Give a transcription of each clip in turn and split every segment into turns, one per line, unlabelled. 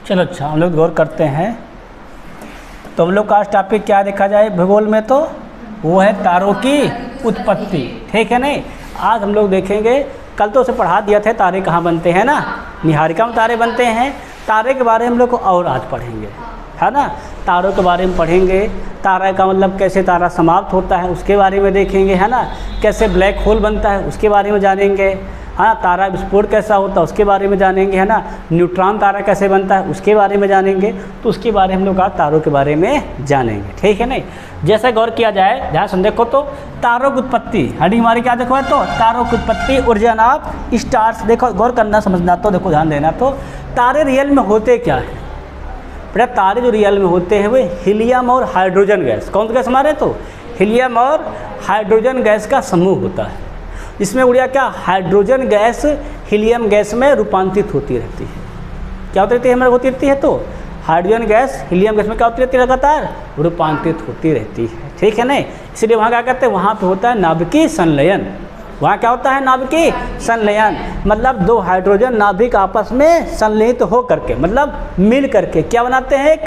चलो अच्छा, हम लोग गौर करते हैं। तो हम लोग का आज टॉपिक क्या देखा जाए भूगोल में, तो वो है तारों की उत्पत्ति। ठीक है नहीं, आज हम लोग देखेंगे, कल तो उसे पढ़ा दिया था तारे कहाँ बनते हैं ना, निहारिका में तारे बनते हैं। तारे के बारे में हम लोग को और आज पढ़ेंगे, है ना। तारों के बारे में पढ़ेंगे, तारा का मतलब कैसे तारा समाप्त होता है उसके बारे में देखेंगे, है ना। कैसे ब्लैक होल बनता है उसके बारे में जानेंगे, हाँ। तारा विस्फोट कैसा होता है उसके बारे में जानेंगे, है ना। न्यूट्रॉन तारा कैसे बनता है उसके बारे में जानेंगे। तो उसके बारे में हम लोग आज तारों के बारे में जानेंगे, ठीक है नहीं। जैसे गौर किया जाए, ध्यान से देखो तो तारों की उत्पत्ति, हड्डी हमारी क्या देखो है, तो तारों की उत्पत्ति, ओरिजिन ऑफ स्टार्स। देखो गौर करना समझना, तो देखो ध्यान देना। तो तारे रियल में होते क्या है बेटा, तारे जो रियल में होते हैं वे हीलियम और हाइड्रोजन गैस, कौन सा गैस हमारे, तो हीलियम और हाइड्रोजन गैस का समूह होता है। इसमें उड़िया क्या, हाइड्रोजन गैस हीलियम गैस में रूपांतरित होती रहती है। क्या होती रहती है हमारे, होती रहती है, तो हाइड्रोजन गैस हीलियम गैस में क्या होती रहती है, लगातार रूपांतरित होती रहती है, ठीक है नहीं। इसलिए वहाँ क्या कहते हैं, वहाँ पे होता है नाभिकीय संलयन। वहाँ क्या होता है, नाभिकीय संलयन, मतलब दो हाइड्रोजन नाभिक आपस में संलयित हो करके, मतलब मिल करके क्या बनाते हैं,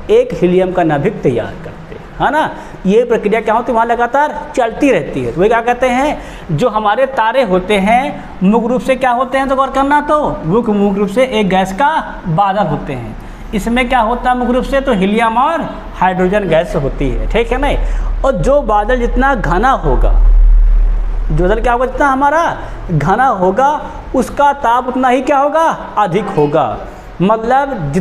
एक हीलियम का नाभिक तैयार करते हैं, है ना। ये प्रक्रिया क्या होती है, वहाँ लगातार चलती रहती है। तो वे क्या कहते हैं, जो हमारे तारे होते हैं मुख्य रूप से क्या होते हैं, तो गौर करना, तो वो मुख्य रूप से एक गैस का बादल होते हैं। इसमें क्या होता है मुख्य रूप से, तो हीलियम और हाइड्रोजन गैस होती है, ठीक है नहीं। और जो बादल जितना घना होगा, जो बादल क्या होगा, जितना हमारा घना होगा उसका ताप उतना ही क्या होगा, अधिक होगा। मतलब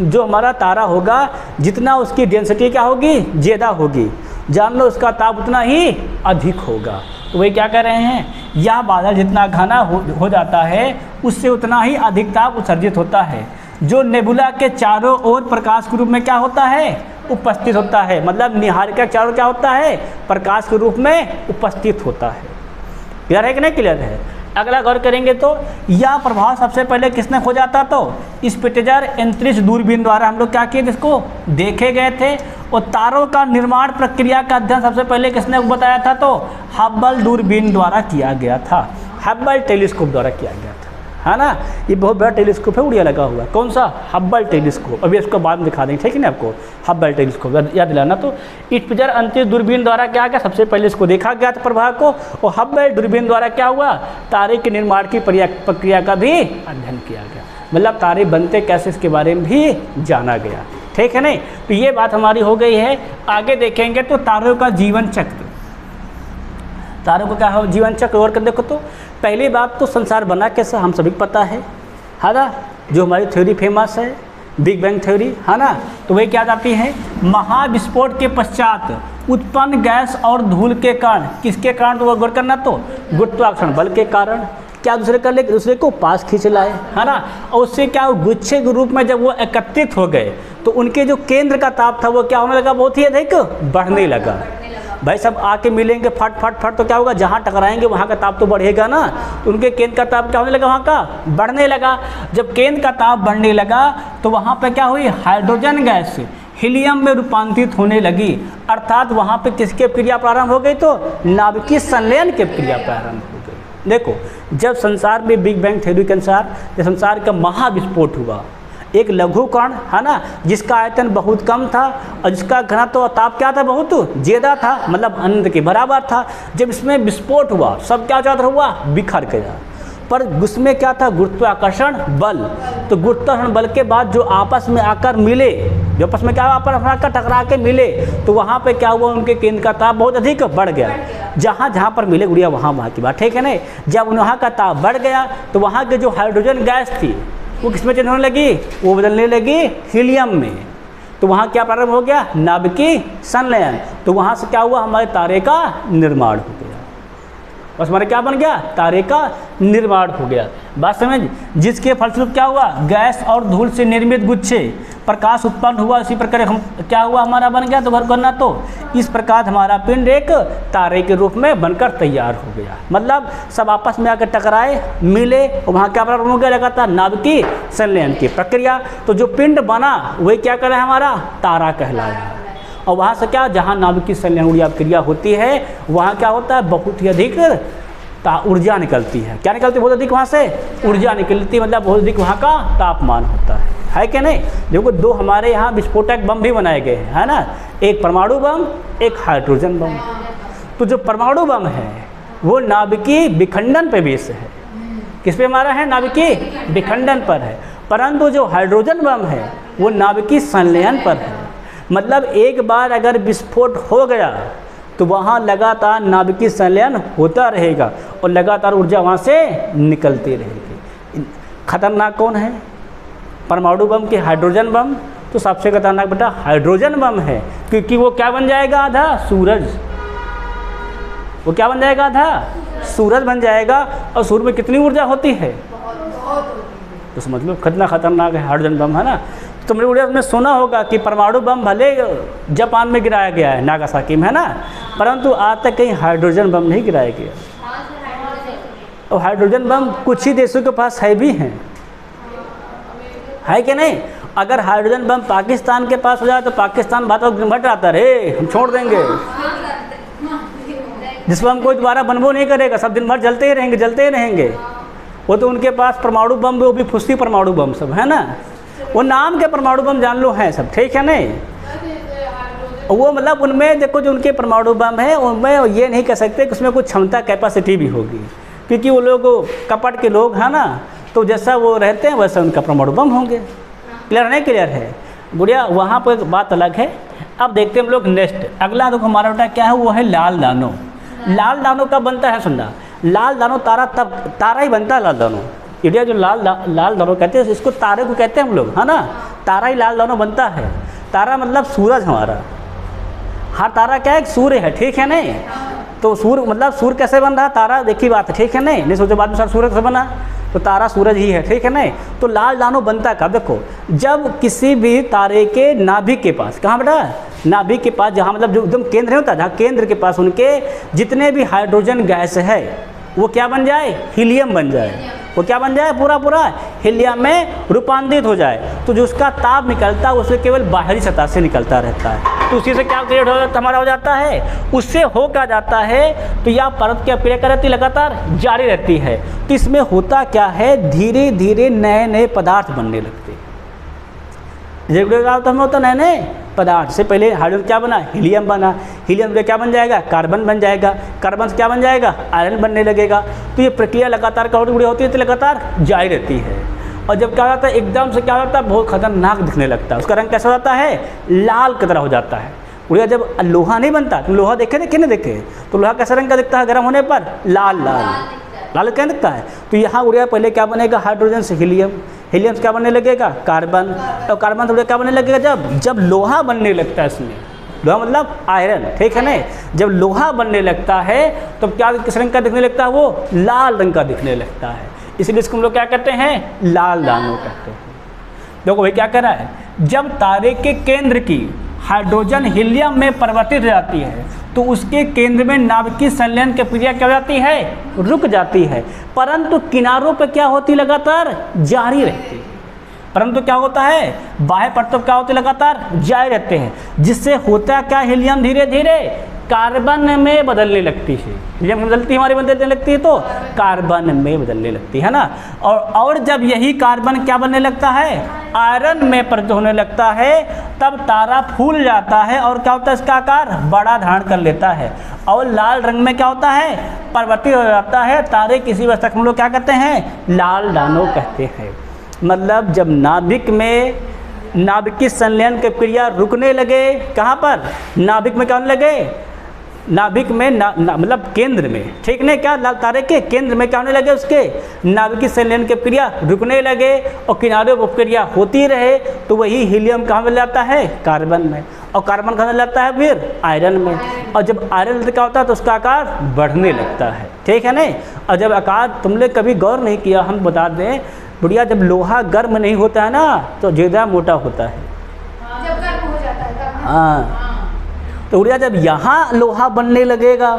जो हमारा तारा होगा जितना उसकी डेंसिटी क्या होगी, ज़्यादा होगी, जान लो उसका ताप उतना ही अधिक होगा। तो वही क्या कह रहे हैं, यह बादल जितना घना हो जाता है उससे उतना ही अधिक ताप उत्सर्जित होता है, जो नेबुला के चारों ओर प्रकाश के रूप में क्या होता है, उपस्थित होता है। मतलब निहारिका के चारों क्या होता है, प्रकाश के रूप में उपस्थित होता है। क्लियर है कि नहीं, क्लियर है। अगला गौर करेंगे तो यह प्रभाव सबसे पहले किसने खोजा था, तो स्पिट्ज़र अंतरिक्ष दूरबीन द्वारा हम लोग क्या किए, इसको देखे गए थे। और तारों का निर्माण प्रक्रिया का अध्ययन सबसे पहले किसने बताया था, तो हब्बल दूरबीन द्वारा किया गया था, हब्बल टेलीस्कोप द्वारा किया गया था, है ना। ये बहुत बड़ा टेलीस्कोप है, उड़िया लगा हुआ है, कौन सा, हब्बल टेलीस्कोप। अभी इसको बाद में दिखा देंगे, ठीक है ना, आपको हब्बल टेलीस्कोप याद दिलाना। तो स्पिट्ज़र अंतरिक्ष दूरबीन द्वारा क्या गया, सबसे पहले इसको देखा गया था प्रभाव को, और हब्बल दूरबीन द्वारा क्या हुआ, तारे के निर्माण की प्रक्रिया का भी अध्ययन किया गया। मतलब तारे बनते कैसे इसके बारे में भी जाना गया, ठीक है नहीं। तो ये बात हमारी हो गई है। आगे देखेंगे तो तारों का जीवन चक्र, तारों को क्या है जीवन चक्र और कर देखो। तो पहली बात तो संसार बना कैसे हम सभी को पता है ना, जो हमारी थ्योरी फेमस है बिग बैंग थ्योरी, है ना। तो वही क्या जाती है, महाविस्फोट के पश्चात उत्पन्न गैस और धूल के कारण, किसके कारण, तो वो गौर करना, तो गुरुत्वाकर्षण बल के कारण क्या दूसरे कर ले, दूसरे को पास खींच लाए, है ना। और उससे क्या गुच्छे के रूप में जब वो एकत्रित हो गए तो उनके जो केंद्र का ताप था वो क्या होने लगा, बहुत ही अधिक बढ़ने लगा। भाई सब आके मिलेंगे फट फट फट, तो क्या होगा, जहाँ टकराएंगे वहाँ का ताप तो बढ़ेगा ना। तो उनके केंद्र का ताप क्या होने लगा, वहाँ का बढ़ने लगा। जब केंद्र का ताप बढ़ने लगा तो वहाँ पे क्या हुई, हाइड्रोजन गैस हीलियम में रूपांतरित होने लगी। अर्थात वहाँ पे किसकी क्रिया प्रारंभ हो गई, तो नाभिकीय संलयन की क्रिया प्रारंभ हो गई। देखो जब संसार में बिग बैंग थ्योरी के अनुसार जब संसार का महाविस्फोट हुआ, एक लघु कण, है ना, जिसका आयतन बहुत कम था और जिसका घनत्व और ताप क्या था, बहुत ज़्यादा था, मतलब अनंत के बराबर था। जब इसमें विस्फोट हुआ सब क्या चाहता हुआ, बिखर गया। पर उसमें क्या था, गुरुत्वाकर्षण बल। तो गुरुत्वाकर्षण बल के बाद जो आपस में आकर मिले, जो आपस में क्या आपस में आकर टकरा के मिले, तो वहाँ पे क्या हुआ, उनके केंद्र का ताप बहुत अधिक बढ़ गया। जहाँ जहाँ पर मिले उड़िया वहाँ की बात, ठीक है नहीं। जब वहाँ का ताप बढ़ गया तो वहाँ के जो हाइड्रोजन गैस थी वो किस में चेंज होने लगी, वो बदलने लगी हीलियम में। तो वहाँ क्या प्रारंभ हो गया, नाभिकीय संलयन। तो वहाँ से क्या हुआ, हमारे तारे का निर्माण हो गया। बस हमारे क्या बन गया, तारे का निर्माण हो गया। बात समझ, जिसके फलस्वरूप क्या हुआ, गैस और धूल से निर्मित गुच्छे प्रकाश उत्पन्न हुआ। इसी प्रकार हम क्या हुआ, हमारा बन गया, तो घर करना, तो इस प्रकार हमारा पिंड एक तारे के रूप में बनकर तैयार हो गया। मतलब सब आपस में आकर टकराए, मिले, और वहाँ क्या प्रारंभ हो गया, लगातार नाभिकीय संलयन की प्रक्रिया। तो जो पिंड बना वही क्या करे, हमारा तारा कहलाया। और वहाँ से क्या, जहाँ नाभिकीय संलयन ऊर्जा क्रिया होती है वहाँ क्या होता है, बहुत ही अधिक ऊर्जा निकलती है। क्या निकलती है, बहुत अधिक वहाँ से ऊर्जा निकलती है, मतलब बहुत अधिक वहाँ का तापमान होता है कि नहीं। देखो दो हमारे यहाँ विस्फोटक बम भी बनाए गए हैं, है ना, एक परमाणु बम, एक हाइड्रोजन बम। तो जो परमाणु बम है वो नाभिकीय विखंडन पे बेस है। किस पे हमारा है? नाभिकीय विखंडन पर है। परंतु जो हाइड्रोजन बम है वो नाभिकीय संलयन पर है। मतलब एक बार अगर विस्फोट हो गया तो वहाँ लगातार नाभिकीय संलयन होता रहेगा और लगातार ऊर्जा वहाँ से निकलती रहेगी। खतरनाक कौन है? परमाणु बम के हाइड्रोजन बम। तो सबसे खतरनाक बेटा हाइड्रोजन बम है, क्योंकि वो क्या बन जाएगा? आधा सूरज। वो क्या बन जाएगा? आधा सूरज बन जाएगा। और सूर्य में कितनी ऊर्जा होती है? तो समझ लो कितना खतरनाक है हाइड्रोजन बम, है ना। तुमने उसमें सुना होगा कि परमाणु बम भले जापान में गिराया गया है, नागासाकी में, है ना, परंतु आज तक कहीं हाइड्रोजन बम नहीं गिराया गया। और हाइड्रोजन बम कुछ ही देशों के पास है भी हैं, है कि नहीं। अगर हाइड्रोजन बम पाकिस्तान के पास हो जाए तो पाकिस्तान बात भट आता रे, हम छोड़ देंगे, जिस पर हम कोई दोबारा बनबो नहीं करेगा, सब दिन भर जलते ही रहेंगे, जलते ही रहेंगे। वो तो उनके पास परमाणु बम, वो भी फुस्ती परमाणु बम सब, है ना, वो नाम के परमाणु बम जान लो हैं सब, ठीक है नहीं। वो मतलब उनमें देखो जो उनके परमाणु बम है उनमें ये नहीं कह सकते कि उसमें कुछ क्षमता कैपेसिटी भी होगी, क्योंकि वो लोग कपट के लोग हैं ना, तो जैसा वो रहते हैं वैसा उनका परमाणु बम होंगे। क्लियर नहीं? क्लियर है गुड़िया। वहाँ पर बात अलग है। अब देखते हैं हम लोग नेक्स्ट अगला। देखो हमारा बेटा क्या है, वो है लाल दानो। लाल दानो कब बनता है? सुनना, लाल दानो तारा तब तारा ही बनता है। लाल दानो इंडिया जो लाल दानो कहते हैं, इसको तारे को कहते हैं हम लोग, है ना। तारा ही लाल दानो बनता है। तारा मतलब सूरज हमारा। हर तारा क्या है? सूर्य है, ठीक है नहीं। तो सूर्य मतलब सूर्य कैसे बन रहा? तारा देखी बात है, ठीक है नहीं सोचो बाद में सर सूर्य कैसे बना, तो तारा सूरज ही है, ठीक है नहीं। तो लाल दानो बनता कब? देखो जब किसी भी तारे के नाभिक के पास, कहाँ बेटा? नाभिक के पास, जहाँ मतलब जो एकदम केंद्र होता है, जहाँ केंद्र के पास उनके जितने भी हाइड्रोजन गैस है वो क्या बन जाए? हीलियम बन जाए। वो क्या बन जाए? पूरा पूरा हीलियम में रूपांतरित हो जाए। तो जो उसका ताप निकलता है उससे केवल बाहरी सतह से निकलता रहता है। तो उसी से क्या क्रिएट हो जाता हमारा हो जाता है? उससे हो क्या जाता है? तो यह परत क्या क्रिया रहती लगातार जारी रहती है। तो इसमें होता क्या है? धीरे धीरे नए नए पदार्थ बनने लगते हैं। तो हमें होता नए नए पदार्थ। से पहले हाइड्रोजन क्या बना? हीलियम बना। हीलियम से क्या बन जाएगा? कार्बन बन जाएगा। कार्बन से क्या बन जाएगा? आयरन बनने लगेगा। तो ये प्रक्रिया लगातार होती है, तो लगातार जारी रहती है। और जब क्या होता है एकदम से क्या होता है? बहुत खतरनाक दिखने लगता है। उसका रंग कैसा होता है? लाल की तरह हो जाता है। उड़िया जब लोहा नहीं बनता, तुम लोहा देखे कि नहीं देखे? तो लोहा कैसा रंग का दिखता है गर्म होने पर? लाल लाल लाल क्या दिखता है। तो यहाँ उड़िया पहले क्या बनेगा? हाइड्रोजन से हीलियम, हीलियम से क्या बनने लगेगा? कार्बन, और कार्बन से क्या बनने लगेगा? जब लोहा बनने लगता है इसमें, लोहा मतलब आयरन, ठीक है नहीं। जब लोहा बनने लगता है तो क्या किस रंग का दिखने लगता है? वो लाल रंग का दिखने लगता है। इसलिए इसको हम लोग क्या कहते हैं? लाल दानो कहते हैं। देखो भाई क्या कह रहा है, जब तारे के केंद्र की हाइड्रोजन हीलियम में परिवर्तित हो जाती है तो उसके केंद्र में नाभिकीय संलयन की प्रक्रिया क्या हो जाती है? रुक जाती है। परंतु किनारों पर क्या होती? लगातार जारी रहती है। परंतु क्या होता है? बाह्य परतों क्या होते? लगातार जारी रहते हैं। जिससे होता क्या? हीलियम धीरे धीरे कार्बन में बदलने लगती है। हीलियम बदलती है, हमारी बदलने लगती है, तो कार्बन में बदलने लगती है ना। और जब यही कार्बन क्या बनने लगता है? आयरन में परिवर्तित होने लगता है, तब तारा फूल जाता है और क्या होता है? इसका आकार बड़ा धारण कर लेता है और लाल रंग में क्या होता है? परिवर्तित हो जाता है। तारे किसी अवस्था को हम लोग क्या कहते हैं? लाल दानो कहते हैं। मतलब जब नाभिक में नाभिकीय संलयन की क्रिया रुकने लगे, कहाँ पर? नाभिक में क्या होने लगे? नाभिक में मतलब केंद्र में, ठीक नहीं, क्या तारे के केंद्र में क्या होने लगे? उसके नाभिकीय संलयन की क्रिया रुकने लगे और किनारे पर क्रिया होती रहे, तो वही हीलियम कहाँ मिल जाता है? कार्बन में। और कार्बन कहाँ मिल जाता है? फिर आयरन में। और जब आयरन क्या होता है तो उसका आकार बढ़ने लगता है, ठीक है नहीं। और जब आकार तुमने कभी गौर नहीं किया, हम बता दें बुढ़िया, जब लोहा गर्म नहीं होता है ना तो ज़्यादा मोटा होता है,
जब गर्म हो जाता है।
हाँ। तो उड़िया जब यहाँ लोहा बनने लगेगा,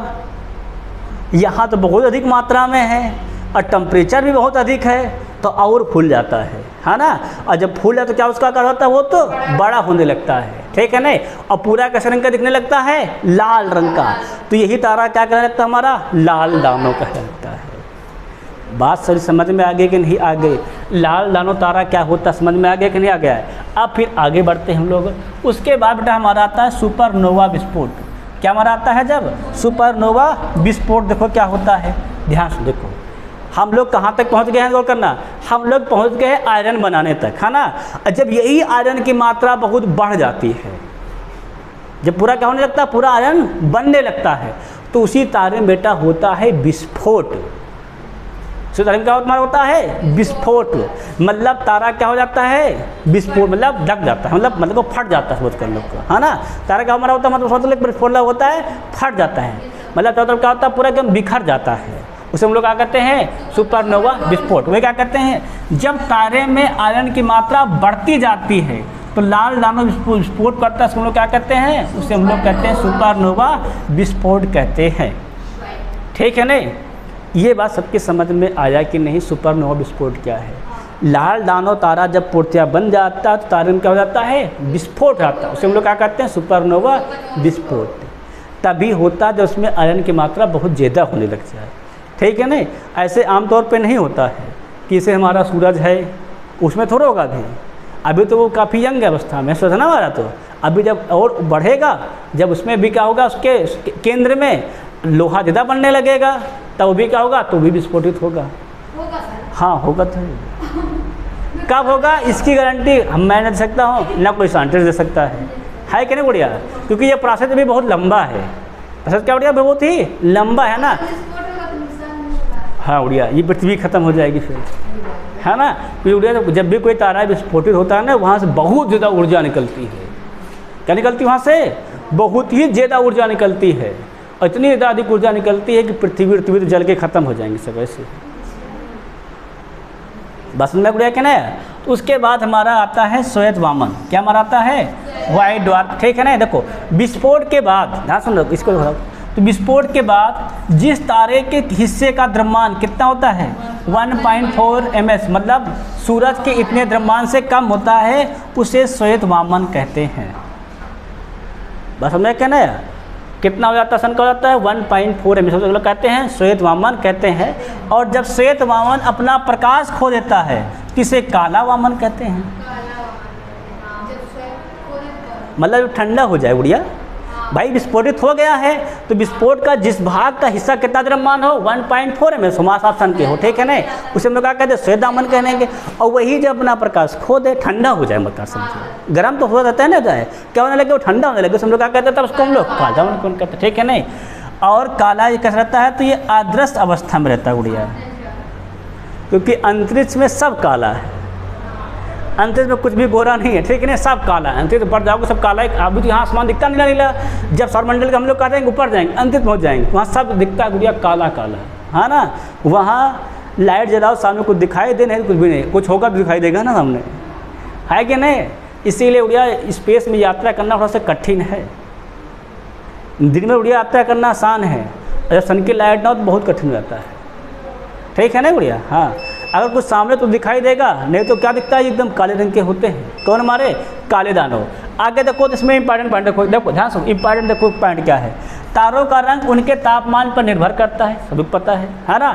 यहाँ तो बहुत अधिक मात्रा में है और टेम्परेचर भी बहुत अधिक है, तो और फूल जाता है ना। और जब फूल जाता तो क्या उसका आकार होता है? वो तो बड़ा होने लगता है, ठीक है नहीं। और पूरा कैसे रंग का दिखने लगता है? लाल रंग का। तो यही तारा क्या कहने लगता है? हमारा लाल दानो कहने लगता है। बात सही समझ में आ गई कि नहीं आ गई? लाल दानो तारा क्या होता समझ में आ गया कि नहीं आ गया है? अब फिर आगे बढ़ते हैं हम लोग। उसके बाद बेटा हमारा आता है सुपरनोवा विस्फोट। क्या हमारा आता है जब सुपरनोवा विस्फोट? देखो क्या होता है, ध्यान से देखो। हम लोग कहाँ तक पहुँच गए हैं गौर करना, हम लोग पहुँच गए हैं आयरन बनाने तक, है ना। जब यही आयरन की मात्रा बहुत बढ़ जाती है, जब पूरा क्या होने लगता है, पूरा आयरन बनने लगता है, तो उसी तारे में बेटा होता है विस्फोट। उसी तारे में क्या होता है? विस्फोट। मतलब तारा क्या हो जाता है? विस्फोट, मतलब ढक जाता है, मतलब वो फट जाता है, समझ कर लोग को, है ना। तारा क्या हमारा होता है, मतलब विस्फोट होता है, फट जाता है, मतलब क्या होता है, पूरा एकदम बिखर जाता है। उसे हम लोग क्या कहते हैं? सुपरनोवा विस्फोट। वे क्या कहते हैं? जब तारे में आयरन की मात्रा बढ़ती जाती है तो लाल दानों विस्फोट करता है, हम लोग क्या कहते हैं? उसे हम लोग कहते हैं सुपरनोवा विस्फोट कहते हैं। ठीक है नहीं? ये बात सबकी समझ में आया कि नहीं? सुपरनोवा विस्फोट क्या है? लाल दानों तारा जब पूर्तियाँ बन जाता है तो तारे में क्या हो जाता है? विस्फोट आता है, उसे हम लोग क्या कहते हैं? सुपरनोवा विस्फोट। तभी होता जब उसमें आयरन की मात्रा बहुत ज़्यादा होने लग जाए। ठीक है नहीं? ऐसे आमतौर पे नहीं होता है कि इसे हमारा सूरज है उसमें थोड़ा होगा अभी तो वो काफ़ी यंग अवस्था में सोचना हमारा, तो अभी जब और बढ़ेगा, जब उसमें भी क्या होगा, उसके केंद्र में लोहा ज़्यादा बनने लगेगा, तब वो भी क्या होगा, तो भी विस्फोटित होगा। हाँ होगा। तो कब होगा इसकी गारंटी मैं नहीं दे सकता हूँ, ना कोई साइंटिस्ट दे सकता है कि नहीं बढ़िया? क्योंकि ये प्रोसेस भी बहुत लंबा है। प्रोसेस क्या बढ़िया, बहुत ही लंबा है ना। हाँ उड़िया, ये पृथ्वी खत्म हो जाएगी फिर, है ना। क्योंकि उड़िया जब भी कोई तारा विस्फोटित होता है ना, वहाँ से बहुत ज़्यादा ऊर्जा निकलती है। क्या निकलती है वहाँ से? बहुत ही ज़्यादा ऊर्जा निकलती है, और इतनी ज़्यादा अधिक ऊर्जा निकलती है कि पृथ्वी तो जल के ख़त्म हो जाएंगे सब ऐसे। बस में उड़िया क्या ना। तो उसके बाद हमारा आता है श्वेत वामन। क्या हमारा आता है? White dwarf. ठीक है ना। देखो विस्फोट के बाद, ध्यान सुन लो इसको, तो विस्फोट के बाद जिस तारे के हिस्से का द्रव्यमान कितना होता है? 1.4 ms, मतलब सूरज के इतने द्रव्यमान से कम होता है, उसे श्वेत वामन कहते हैं। बस हमें कहना है कितना हो जाता है, सन का हो जाता है 1.4 ms, लोग कहते हैं श्वेत वामन कहते हैं। और जब श्वेत वामन अपना प्रकाश खो देता है, किसे काला वामन कहते हैं। मतलब ठंडा हो जाए उड़िया, भाई विस्फोटित हो गया है, तो विस्फोट का जिस भाग का हिस्सा कितना द्रव्यमान हो, 1.4 ms हमारे साथ सन के हो। ठीक है ना। उसे हम लोग क्या कहते हैं? श्वेत वामन कहेंगे। और वही जब अपना प्रकाश खो दे, ठंडा हो जाए, मतलब समझो गर्म तो हो जाता है ना, जाए क्या होने लगे, वो ठंडा होने लगे, हम लोग क्या कहते हैं? तब उसको हम लोग काला वामन कौन कहते हैं। ठीक है नहीं। और काला ये कैसा रहता है? तो ये अदृश्य अवस्था में रहता है उड़िया, क्योंकि अंतरिक्ष में सब काला है, अंतरिक्ष में कुछ भी गोरा नहीं है। ठीक है ना, सब काला है। अंतरिक्ष बढ़ जाओगे सब काला है। अभी तो यहाँ आसमान दिखता नीला नीला, जब सौरमंडल का हम लोग कहते हैं ऊपर जाएंगे, अंतरिक्ष पहुँच जाएंगे, वहाँ सब दिखता है गुड़िया काला काला, है ना। वहाँ लाइट जलाओ, सामने कुछ दिखाई दे, नहीं कुछ भी नहीं, कुछ होगा तो दिखाई देगा ना सामने, है कि नहीं। इसीलिए उड़िया स्पेस में यात्रा करना थोड़ा सा कठिन है। दिन में उड़िया यात्रा करना आसान है, जब सन की लाइट ना हो तो बहुत कठिन रहता है। ठीक है ना उड़िया। हाँ, अगर कुछ सामने तो दिखाई देगा, नहीं तो क्या दिखता है? एकदम काले रंग के होते हैं। कौन हमारे? काले दानव। आगे देखो तो इसमें इंपॉर्टेंट पॉइंट देखो, ध्यान सुनो, इंपॉर्टेंट देखो पॉइंट क्या है। तारों का रंग उनके तापमान पर निर्भर करता है, सभी को पता है ना।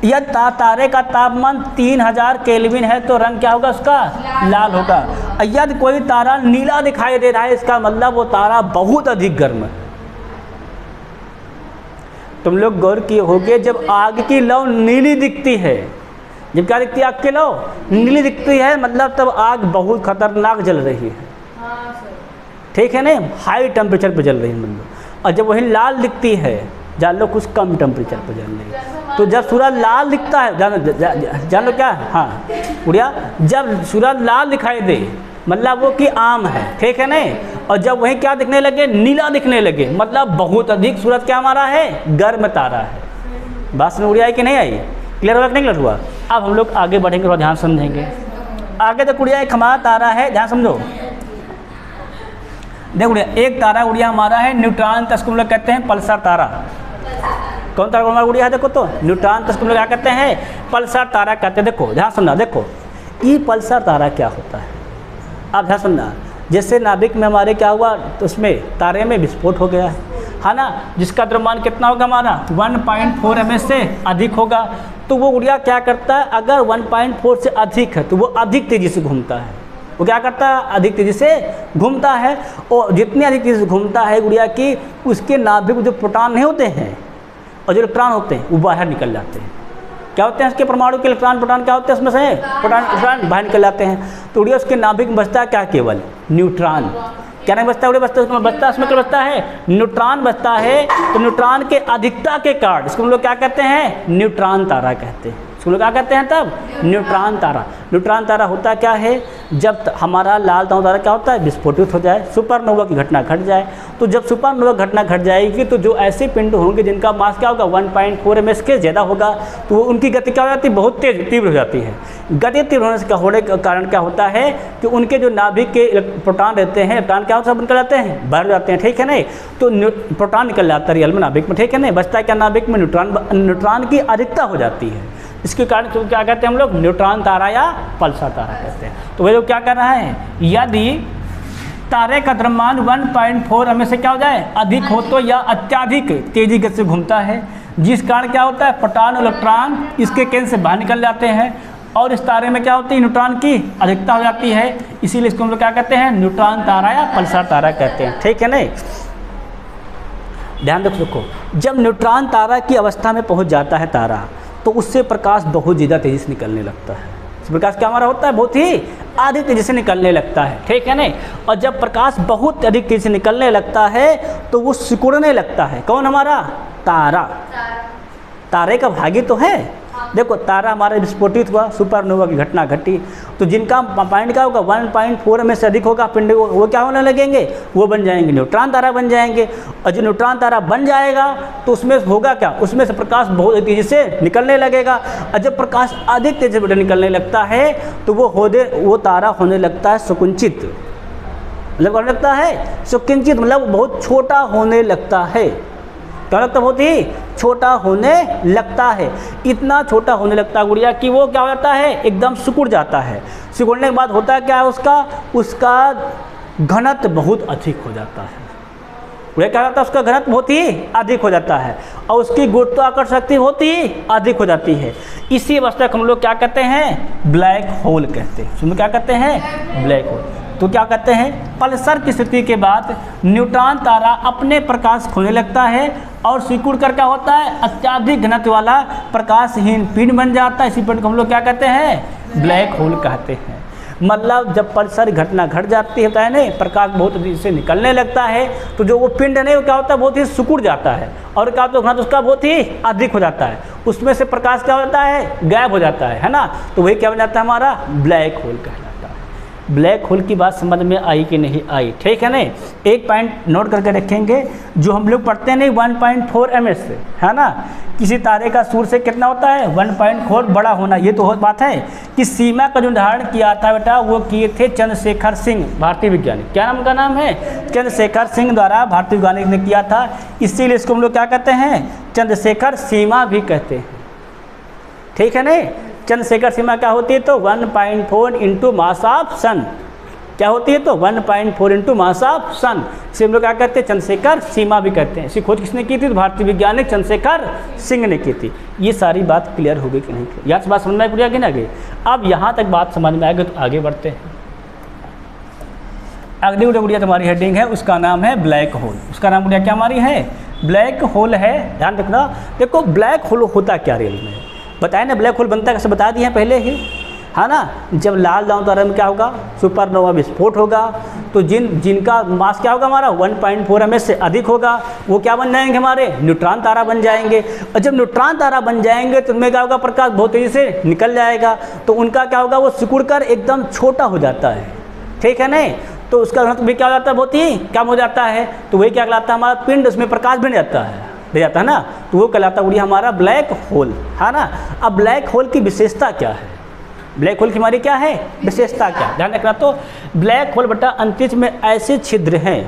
यदि तारे का तापमान 3000 केल्विन है तो रंग क्या होगा उसका? लाल होगा। यदि कोई तारा नीला दिखाई दे रहा है, इसका मतलब वो तारा बहुत अधिक गर्म है। तुम लोग गौर किए होगे, जब आग की लौ नीली दिखती है, जब क्या दिखती है? आग की लौ नीली दिखती है, मतलब तब आग बहुत खतरनाक जल रही है। ठीक है ना, हाई टेम्परेचर पे जल रही है मतलब। और जब वही लाल दिखती है, जान लो कुछ कम टेम्परेचर पे जल रही है। तो जब सूरज लाल दिखता है, जान लो क्या? हाँ उड़िया, जब सूरज लाल दिखाई दे मतलब वो कि आम है। ठीक है नहीं। और जब वही क्या दिखने लगे? नीला दिखने लगे, मतलब बहुत अधिक सूरज क्या हमारा है? गर्म तारा है। बात में उड़िया आई कि नहीं आई? क्लियर हुआ कि नहीं क्लियर हुआ? अब हम लोग आगे बढ़ेंगे, थोड़ा ध्यान समझेंगे। आगे तो उड़िया एक हमारा तारा है, ध्यान समझो। देखो उड़िया, एक तारा उड़िया हमारा है न्यूट्रॉन, तो इसको हम लोग कहते हैं पल्सर तारा। कौन तारा हमारा उड़िया है? देखो तो न्यूट्रॉन, तो इसको हम लोग क्या कहते हैं? पल्सर तारा कहते हैं। देखो ध्यान सुनना, देखो ये पल्सर तारा क्या होता है, आप ध्यान सुनना। जैसे नाभिक में हमारे क्या हुआ, तो उसमें तारे में विस्फोट हो गया है, है ना, जिसका द्रव्यमान कितना होगा हमारा 1.4 mS से अधिक होगा। तो वो गुड़िया क्या करता है, अगर 1.4 से अधिक है तो वो अधिक तेज़ी से घूमता है। वो क्या करता है, अधिक तेज़ी से घूमता है। और जितनी अधिक तेज़ी से घूमता है गुड़िया की, उसके नाभिक में जो प्रोटॉन नहीं होते हैं और जो इलेक्ट्रॉन होते हैं वो बाहर निकल जाते हैं। क्या होते हैं, इसके परमाणु के इलेक्ट्रॉन प्रोटॉन क्या होते हैं, उसमें से प्रोटॉन बाहर निकल जाते हैं। तो गुड़िया उसके नाभिक में बचता है क्या, केवल न्यूट्रॉन। क्या नहीं बचता, बचता है उसमें क्या बचता है, न्यूट्रॉन बचता है। तो न्यूट्रॉन के अधिकता के कारण इसको हम लोग क्या कहते हैं, न्यूट्रॉन तारा कहते हैं। इसको लोग क्या कहते हैं तब, न्यूट्रॉन तारा। न्यूट्रॉन तारा होता क्या है, जब हमारा लाल दांव तारा क्या होता है, विस्फोटित हो जाए, सुपरनोवा की घटना घट जाए। तो जब सुपरनोवा घटना घट जाएगी तो जो ऐसे पिंड होंगे जिनका मास क्या होगा 1.4 mS के ज़्यादा होगा, तो उनकी गति क्या हो जाती है, बहुत तेज तीव्र हो जाती है। गति तीव्र होने के कारण क्या होता है कि उनके जो नाभिक के प्रोटॉन रहते हैं, इलेक्ट्रॉन क्या होता है, निकल जाते हैं, बाहर जाते हैं, ठीक है नहीं। तो प्रोटॉन निकल जाता है रियल में नाभिक में, ठीक है नहीं। बचता है क्या, नाभिक में न्यूट्रॉन की अधिकता हो जाती है। इसके कारण तो क्या कहते हैं हम लोग, न्यूट्रॉन तारा या पल्सर तारा कहते हैं। तो वह लोग क्या कर रहा है, यदि तारे का द्रव्यमान 1.4 mS से क्या हो जाए, अधिक हो तो या अत्याधिक तेजी गति से घूमता है, जिस कारण क्या होता है, प्रोटॉन और इलेक्ट्रॉन इसके केंद्र से बाहर निकल जाते हैं और इस तारे में क्या होती है, न्यूट्रॉन की अधिकता हो जाती है। इसीलिए इसको हम लोग क्या कहते हैं, न्यूट्रॉन तारा या पल्सर तारा कहते हैं, ठीक है नहीं। ध्यान रखो, जब न्यूट्रॉन तारा की अवस्था में पहुंच जाता है तारा, तो उससे प्रकाश बहुत ज़्यादा तेज़ी से निकलने लगता है। प्रकाश क्या हमारा होता है, बहुत ही अधिक तेज़ी से निकलने लगता है, ठीक है नहीं। और जब प्रकाश बहुत अधिक तेज़ी से निकलने लगता है तो वो सिकुड़ने लगता है। कौन, हमारा तारा। तारे का भागी तो है, देखो तारा हमारा विस्फोटित हुआ, सुपरनोवा की घटना घटी, तो जिनका पॉइंट क्या होगा 1.4 में से अधिक होगा पिंड, वो क्या होने लगेंगे, वो बन जाएंगे न्यूट्रॉन तारा बन जाएंगे। और जो न्यूट्रॉन तारा बन जाएगा तो उसमें होगा क्या, उसमें से प्रकाश बहुत तेज़ी से निकलने लगेगा। और जब प्रकाश अधिक तेज़ी से निकलने लगता है तो वो तारा होने लगता है सुकुंचित। मतलब होने लगता है सुकुंचित, मतलब बहुत छोटा होने लगता है। क्या लगता है, बहुत ही छोटा होने लगता है। इतना छोटा होने लगता है गुड़िया कि वो क्या हो जाता है, एकदम सिकुड़ जाता है। सिकुड़ने के बाद होता है क्या है, उसका घनत्व बहुत अधिक हो जाता है। गुड़िया क्या होता है, उसका घनत्व बहुत ही अधिक हो जाता है और उसकी गुरुत्वाकर्षण शक्ति बहुत ही अधिक हो जाती है। इसी अवस्था को हम लोग क्या कहते हैं, ब्लैक होल कहते हैं। सुनो क्या कहते हैं, ब्लैक होल। तो क्या कहते हैं, पल्सर की स्थिति के बाद न्यूट्रॉन तारा अपने प्रकाश खोने लगता है और सिकुड़ कर क्या होता है, अत्यधिक घनत्व वाला प्रकाशहीन पिंड बन जाता है। इसी पिंड को हम लोग क्या कहते हैं, ब्लैक होल कहते हैं। मतलब जब पल्सर घटना घट जाती है नहीं, प्रकाश बहुत तेजी से निकलने लगता है, तो जो वो पिंड है वो क्या होता है, बहुत ही सिकुड़ जाता है और क्या होता है, घनत्व उसका बहुत ही अधिक हो जाता है। उसमें से प्रकाश क्या होता है, गायब हो जाता है ना। तो वही क्या बन जाता है, हमारा ब्लैक होल कहलाता है। ब्लैक होल की बात समझ में आई कि नहीं आई, ठीक है नहीं। एक पॉइंट नोट करके रखेंगे, जो हम लोग पढ़ते हैं नहीं 1.4 mS से, है ना। किसी तारे का सूर्य से कितना होता है, 1.4 बड़ा होना। ये तो बात है कि सीमा का जो निर्धारण किया था बेटा, वो किए थे चंद्रशेखर सिंह, भारतीय वैज्ञानिक। क्या नाम का नाम है, चंद्रशेखर सिंह द्वारा भारतीय वैज्ञानिक ने किया था। इसीलिए इसको हम लोग क्या कहते हैं, चंद्रशेखर सीमा भी कहते हैं, ठीक है नहीं। चंद्रशेखर सीमा क्या होती है, तो 1.4 इंटू मास ऑफ सन। क्या होती है, तो 1.4 इंटू मास ऑफ सन। इसे हम लोग क्या कहते हैं, चंद्रशेखर सीमा भी कहते हैं। इसी खोज किसने की थी, तो भारतीय वैज्ञानिक चंद्रशेखर सिंह ने की थी। ये सारी बात क्लियर हो गई कि नहीं, यहाँ से बात समझ में आई कि नहीं। अब यहाँ तक बात समझ में आएगी तो आगे बढ़ते हैं। अगली गुड़िया तुम्हारी हेडिंग है, उसका नाम है ब्लैक होल। उसका नाम गुड़िया क्या हमारी है, ब्लैक होल है। ध्यान रखना, देखो ब्लैक होल होता क्या रियल में बताया ना, ब्लैक होल बनता कैसे बता दिए हैं पहले ही, है ना। जब लाल दांव तारे में क्या होगा, सुपरनोवा विस्फोट होगा, तो जिनका मास क्या होगा हमारा 1.4 mS से अधिक होगा, वो क्या बन जाएंगे, हमारे न्यूट्रॉन तारा बन जाएंगे। और जब न्यूट्रॉन तारा बन जाएंगे तो उनमें क्या होगा, प्रकाश बहुत तेज़ी से निकल जाएगा, तो उनका क्या होगा, वो सिकुड़ कर एकदम छोटा हो जाता है, ठीक है नहीं। तो उसका घनत्व भी क्या हो जाता है, बहुत ही कम हो जाता है। तो वही क्या कहलाता है, हमारा पिंड, उसमें प्रकाश बन जाता है, दे जाता है ना, तो वो कहलाता है हमारा ब्लैक होल, है ना। अब ब्लैक होल की विशेषता क्या है, ब्लैक होल की हमारी क्या है विशेषता, क्या ध्यान रखना। तो ब्लैक होल बेटा अंतरिक्ष में ऐसे छिद्र हैं,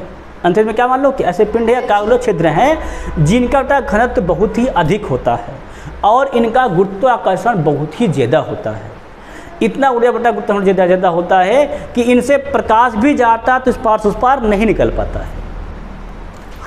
अंतरिक्ष में क्या मान लो कि ऐसे पिंड या कागलो छिद्र हैं जिनका बेटा घनत्व बहुत ही अधिक होता है और इनका गुरुत्वाकर्षण बहुत ही ज़्यादा होता है। इतना उड़िया बेटा गुरुत्वाकर्षण ज़्यादा होता है कि इनसे प्रकाश भी जाता तो इस पार से उस पार नहीं निकल पाता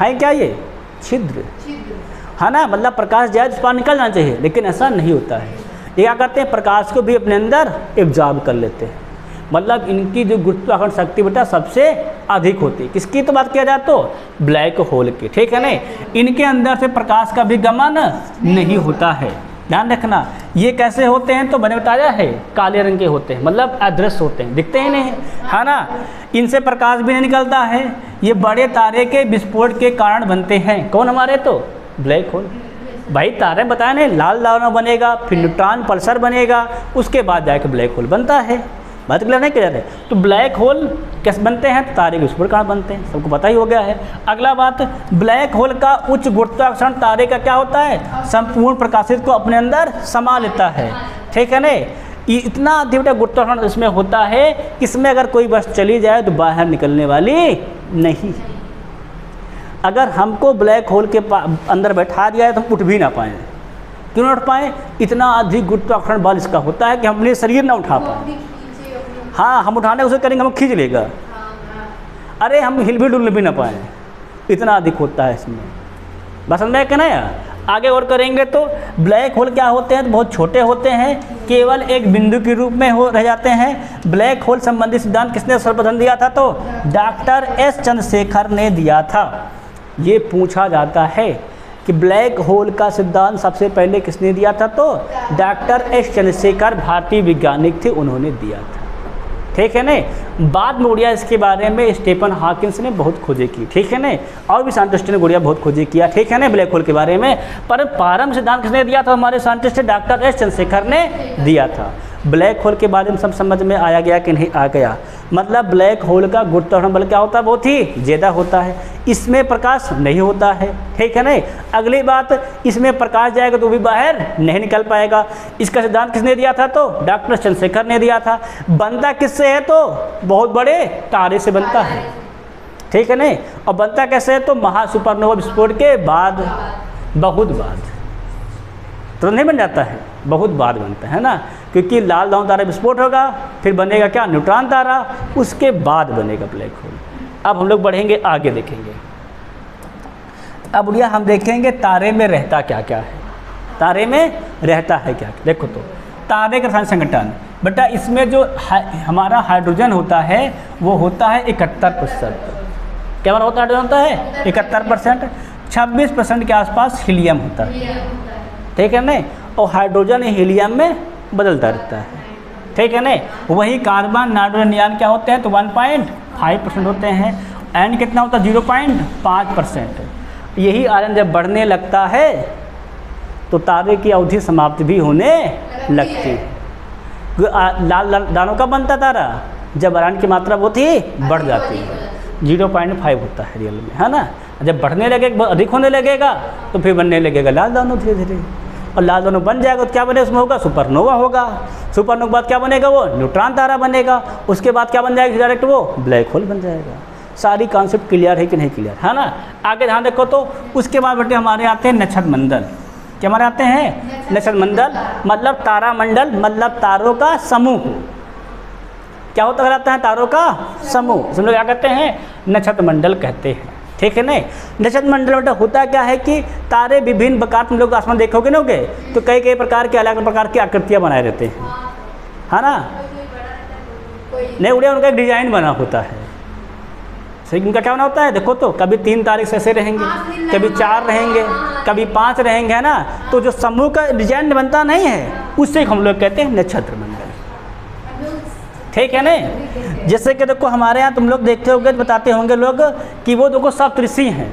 है क्या ये छिद्र,
छिद्र।
है ना, मतलब प्रकाश जाए तो बाहर निकलना चाहिए, लेकिन ऐसा नहीं होता है। ये क्या करते हैं, प्रकाश को भी अपने अंदर एब्जॉर्ब कर लेते हैं। मतलब इनकी जो गुरुत्वाकर्षण शक्ति बेटा सबसे अधिक होती है। किसकी तो बात किया जाए तो ब्लैक होल की, ठीक है ना। इनके अंदर से प्रकाश का भी गमन नहीं होता है, ध्यान रखना। ये कैसे होते हैं तो मैंने बताया है, काले रंग के होते हैं, मतलब अदृश्य होते हैं, दिखते ही नहीं, है ना। इनसे प्रकाश भी नहीं निकलता है। ये बड़े तारे के विस्फोट के कारण बनते हैं। कौन हमारे तो ब्लैक होल। भाई तारे बताया नहीं, लाल दाना बनेगा, फिर न्यूट्रॉन पल्सर बनेगा, उसके बाद जाकर ब्लैक होल बनता है। बात क्लियर नहीं क्लियर है। तो ब्लैक होल कैसे बनते हैं, तारे के विस्फोट कारण बनते हैं, सबको पता ही हो गया है। अगला बात, ब्लैक होल का उच्च गुरुत्वाकर्षण तारे का क्या होता है, संपूर्ण प्रकाशित को अपने अंदर समा लेता है, ठीक है ना। ये इतना अधिक गुरुत्वाकर्षण इसमें होता है कि इसमें अगर कोई बस चली जाए तो बाहर निकलने वाली नहीं। अगर हमको ब्लैक होल के अंदर बैठा दिया है तो हम उठ भी ना पाएँ। क्यों ना उठ पाएँ, इतना अधिक गुरुत्वाकर्षण बल इसका होता है कि हम अपने शरीर ना उठा पाएँ। हाँ, हम उठाने उसे करेंगे, हम खींच लेगा, अरे हम हिल भी डुल भी ना पाएँ, इतना अधिक होता है इसमें। बस समझ में क्या ना यार। आगे और करेंगे तो ब्लैक होल क्या होते हैं तो बहुत छोटे होते हैं, केवल एक बिंदु के रूप में रह जाते हैं। ब्लैक होल संबंधी सिद्धांत किसने सर्वप्रथम दिया था तो डॉक्टर एस चंद्रशेखर ने दिया था। ये पूछा जाता है कि ब्लैक होल का सिद्धांत सबसे पहले किसने दिया था तो डॉक्टर एस चंद्रशेखर, भारतीय वैज्ञानिक थे, उन्होंने दिया था, ठीक है ना। बाद में उड़िया इसके बारे में स्टीफन हॉकिंस ने बहुत खोजें की, ठीक है ना, और भी साइंटिस्ट ने उड़िया बहुत खोजें किया, ठीक है ना, ब्लैक होल के बारे में। पर प्रारंभ सिद्धांत किसने दिया था, हमारे साइंटिस्ट डॉक्टर एस चंद्रशेखर ने दिया था। ब्लैक होल के बारे में सब समझ में आया गया कि नहीं आ गया। मतलब ब्लैक होल का गुरुत्वाकर्षण बल क्या होता है, बहुत ही ज़्यादा होता है, इसमें प्रकाश नहीं होता है, ठीक है ना। अगली बात, इसमें प्रकाश जाएगा तो भी बाहर नहीं निकल पाएगा। इसका सिद्धांत किसने दिया था तो डॉक्टर चंद्रशेखर ने दिया था। बनता किससे है तो बहुत बड़े तारे से बनता है, ठीक है ना। और बनता कैसे है तो महासुपरनोवा विस्फोट के बाद, बहुत बाद, तो नहीं बन जाता है, बहुत बाद बनता है ना, क्योंकि लाल दाना तारा विस्फोट होगा, फिर बनेगा क्या, न्यूट्रॉन तारा, उसके बाद बनेगा ब्लैक होल। अब हम लोग बढ़ेंगे आगे, देखेंगे अब भैया हम देखेंगे तारे में रहता क्या क्या है। तारे में रहता है क्या, देखो तो तारे का रासायनिक संगठन बेटा, इसमें जो हमारा हाइड्रोजन होता है वो होता है 71%। क्या हमारा होता है 71%। 26% के आसपास हीलियम होता है, ठीक है ना। और हाइड्रोजन हीलियम में बदलता रहता है, ठीक है ना। वही कार्बन नाइट्रोजन नियॉन क्या होते हैं तो 1.5% होते हैं। एन कितना होता है 0.5%। यही आयरन जब बढ़ने लगता है तो तारे की अवधि समाप्त भी होने लगती है। लाल दानों का बनता तारा जब आयरन की मात्रा बहुत ही बढ़ जाती है, 0.5 होता है रियल में, है ना। जब बढ़ने लगेगा, अधिक होने लगेगा तो फिर बनने लगेगा लाल दानों धीरे धीरे। और लाल दानों बन जाएगा तो क्या बने उसमें होगा, सुपरनोवा होगा। सुपरनोवा के बाद क्या बनेगा, वो न्यूट्रॉन तारा बनेगा। उसके बाद क्या बन जाएगा डायरेक्ट, वो ब्लैक होल बन जाएगा। सारी कॉन्सेप्ट क्लियर है कि नहीं क्लियर, है ना। आगे ध्यान रखो तो उसके बाद बेटे हमारे आते हैं नक्षत्र मंडल। क्या हमारे आते हैं नक्षत्र मंडल, मतलब तारा मंडल, मतलब तारों का समूह। क्या होता कहलाता है, तारों का समूह। हम लोग क्या कहते हैं, नक्षत्र मंडल कहते हैं, ठीक है ना। नक्षत्र मंडल बेटा होता क्या है कि तारे विभिन्न प्रकार, तुम लोग आसमान देखोगे ना होगे तो कई कई प्रकार के अलग अलग प्रकार की आकृतियाँ बनाए रहते हैं, है ना। नहीं उड़िया उनका एक डिजाइन बना होता है, सही। उनका क्या बना होता है, देखो तो कभी 3 तारे ऐसे रहेंगे, कभी 4 रहेंगे, कभी 5 रहेंगे, है ना। तो जो समूह का डिजाइन बनता नहीं है उससे हम लोग कहते हैं नक्षत्र मंडल, ठीक है ना। जैसे कि देखो हमारे यहाँ तुम लोग देखते होंगे, बताते होंगे लोग कि वो देखो सप्त ऋषि हैं।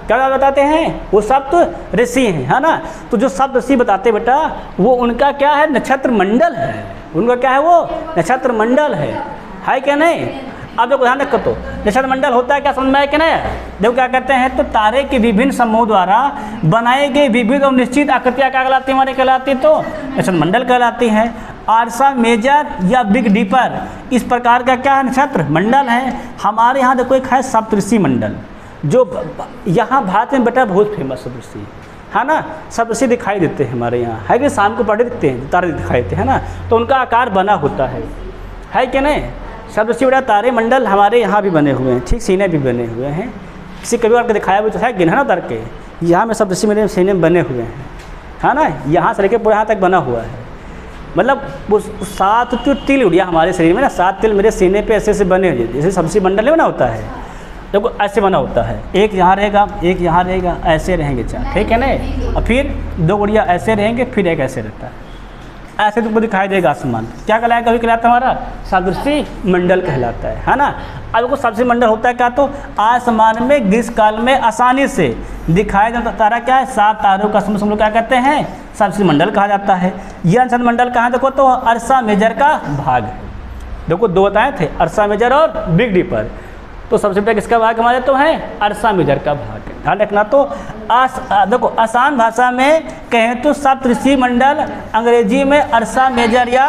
क्या बताते हैं, वो सप्त ऋषि हैं, है ना। तो जो सप्त ऋषि बताते बेटा वो उनका क्या है, नक्षत्र मंडल है। उनका क्या है, वो नक्षत्र मंडल है क्या नहीं। अब देखो ध्यान रखो तो नक्षत्र मंडल होता है क्या, समझ में आया कि नहीं। देखो क्या कहते हैं तो तारे के विभिन्न समूह द्वारा बनाए गए विविध और निश्चित आकृतियाँ क्या कहलाती है, हमारे कहलाती तो नक्षत्र मंडल कहलाती हैं। आर्सा मेजर या बिग डीपर इस प्रकार का क्या है, नक्षत्र मंडल है। हमारे यहाँ देखो एक है सप्तऋषि मंडल, जो यहाँ भारत में बेटा बहुत फेमस सप्तऋषि, है ना। सप्तऋषि दिखाई देते हैं हमारे यहाँ, है कि शाम को पढ़े दिखते हैं, तारे दिखाई देते हैं ना, तो उनका आकार बना होता है कि नहीं। सप्तऋषि बेटा तारे मंडल हमारे यहाँ भी बने हुए हैं, ठीक, सीने भी बने हुए हैं, किसी कभी और दिखाया भी तो है गिन है ना उतर के, यहाँ में सप्तऋषि मेरे सीने में बने हुए हैं, है ना, यहाँ से लेकर पूरे यहाँ तक बना हुआ है। मतलब वो 7 तिल उड़िया हमारे शरीर में ना, 7 तिल मेरे सीने पे ऐसे ऐसे बने हुए, जैसे सब्जी मंडल में बना होता है, देखो ऐसे बना होता है, एक यहाँ रहेगा, एक यहाँ रहेगा, ऐसे रहेंगे 4, ठीक है ना, और फिर 2 गुड़िया ऐसे रहेंगे, फिर एक ऐसे रहता है, ऐसे तुमको दिखाई देगा आसमान। क्या कहलाएगा, कभी कहलाता है हमारा सदृशी मंडल कहलाता है ना। अब देखो सदृशी मंडल होता है क्या, तो आसमान में ग्रीष्म काल में आसानी से दिखाई देता तारा क्या है, 7 तारों का समूह हम लोग क्या कहते हैं, सदृशी मंडल कहा जाता है। यह अंश मंडल कहाँ देखो तो अर्सा मेजर का भाग है। देखो 2 बताए थे, अर्सा मेजर और बिग डीपर, तो सबसे पहले किसका भाग हमारे तो है, अर्सा मेजर का भाग है। ध्यान रखना। तो देखो आसान भाषा में कहें तो सप्तऋषि मंडल अंग्रेजी में अर्सा मेजर या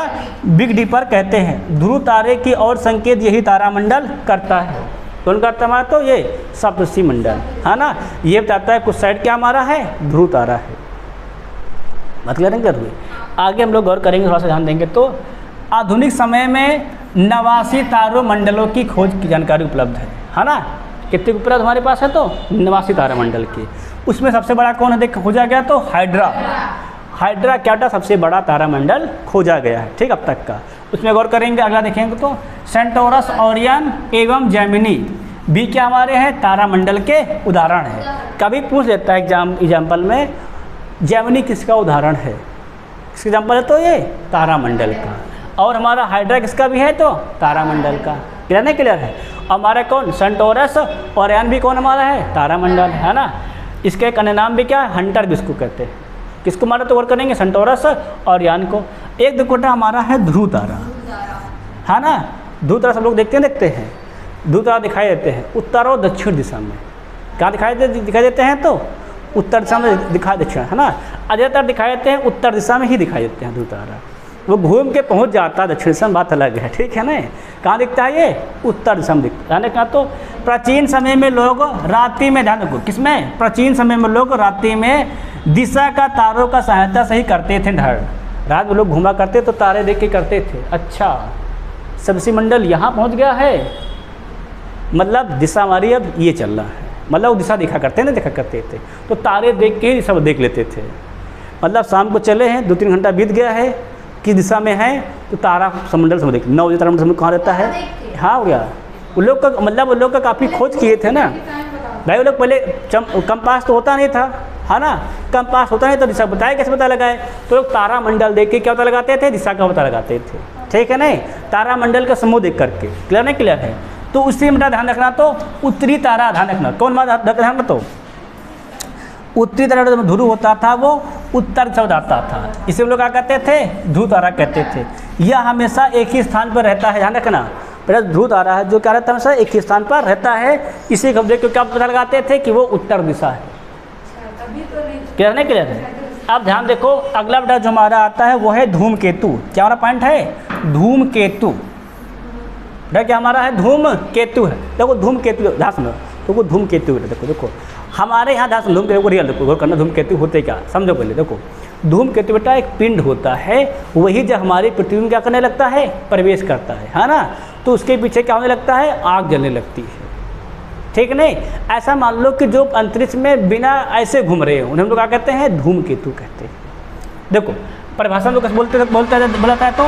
बिग डीपर कहते हैं। ध्रुव तारे की और संकेत यही तारामंडल करता है। कौन करता है हमारा तो ये सप्तऋषि मंडल, है ना। ये बताता है कुछ साइड क्या हमारा है, ध्रुव तारा है। मतलब नहीं आगे हम लोग गौर करेंगे, थोड़ा सा ध्यान देंगे। तो आधुनिक समय में 89 तारों मंडलों की खोज की जानकारी उपलब्ध है ना। कितने उपलब्ध हमारे पास है तो 89 तारामंडल की। उसमें सबसे बड़ा कौन है देख खोजा गया तो हाइड्रा। हाइड्रा क्या था, सबसे बड़ा तारामंडल खोजा गया है, ठीक अब तक का। उसमें गौर करेंगे, अगला देखेंगे तो सेंटोरस, ओरियन एवं जेमिनी भी क्या हमारे हैं तारामंडल के उदाहरण है। कभी पूछ लेता है एग्जाम्पल में जेमिनी किसका उदाहरण है, किसका एग्जाम्पल है तो ये तारामंडल का। और हमारा हाइड्रा किसका भी है तो तारामंडल का। क्लियर नहीं क्लियर है। हमारा कौन सेंटोरस, ओरियन भी कौन हमारा है तारामंडल, है ना। इसके एक अन्य नाम भी क्या है, हंटर भी इसको कहते हैं। किसको हमारा तो गौर करेंगे सेंटोरस ओरियन को। एक दुकोटा हमारा है ध्रुव तारा, है ना। ध्रुव तारा सब लोग देखते हैं। ध्रुव तारा दिखाई देते हैं उत्तर और दक्षिण दिशा में। कहाँ दिखाई देते हैं तो उत्तर दिशा में दिखाई दक्षिण, है ना। अधिकतर दिखाई देते हैं उत्तर दिशा में ही दिखाई देते हैं ध्रुव तारा। वो घूम के पहुंच जाता है दक्षिण दिशा में, बात अलग है, ठीक है ना। कहाँ दिखता है ये उत्तर दिशा में दिखता है। कहाँ तो प्राचीन समय में लोग रात्रि में, ध्यान रखो किसमें, प्राचीन समय में लोग रात्रि में दिशा का तारों का सहायता से ही करते थे ढड़। रात में लोग घूमा करते तो तारे देख के करते थे। अच्छा सप्तऋषि मंडल यहाँ पहुँच गया है, मतलब दिशा हमारी अब ये चल रहा है, मतलब वो दिशा देखा करते थे तो तारे देख के ही सब देख लेते थे। मतलब शाम को चले हैं, 2-3 घंटा बीत गया है, किस दिशा में है तो तारा समंडल समझ देख 9 बजे तारामंडल समझ कहाँ रहता है। हाँ हो गया। वो लोग का मतलब वो लोग का काफ़ी खोज किए थे ना भाई। वो लोग पहले कंपास तो होता नहीं था, है ना। कंपास होता नहीं तो दिशा बताए कैसे पता लगाए, तो लोग तारामंडल देख के क्या पता लगाते थे, दिशा का पता लगाते थे, ठीक है नहीं। तारामंडल का समूह देख करके। क्लियर नहीं क्लियर है। तो उसी में ध्यान रखना तो उत्तरी तारा, ध्यान रखना कौन ध्यान रखना तो उत्तरी तारा जो ध्रुव होता था वो उत्तर से आता था, इसे हम लोग क्या कहते थे ध्रुव तारा कहते थे। यह हमेशा एक ही स्थान पर रहता है, ध्यान रखना। पहले ध्रुव तारा है जो क्या रहता है हमेशा एक ही स्थान पर रहता है। इसी को देख के क्या पता लगाते थे कि वो उत्तर दिशा है। क्लियर नहीं क्लियर है। अब ध्यान देखो अगला बेटा जो हमारा आता है वो है धूमकेतु। क्या हमारा पॉइंट है धूमकेतु। क्या हमारा है धूमकेतु है। देखो धूमकेतु ध्यान सुनो, तो धूमकेतु है। देखो हमारे यहाँ ध्यान धूमकेतु रियल देखो करना, धूमकेतु होते क्या समझो पहले। देखो धूमकेतु बेटा एक पिंड होता है, वही जब हमारी पृथ्वी में क्या करने लगता है प्रवेश करता है ना। तो उसके पीछे क्या होने लगता है आग जलने लगती है, ठीक नहीं। ऐसा मान लो कि जो अंतरिक्ष में बिना ऐसे घूम रहे हो उन्हें हम लोग क्या कहते हैं धूमकेतु कहते हैं। देखो परिभाषा में बोलता है तो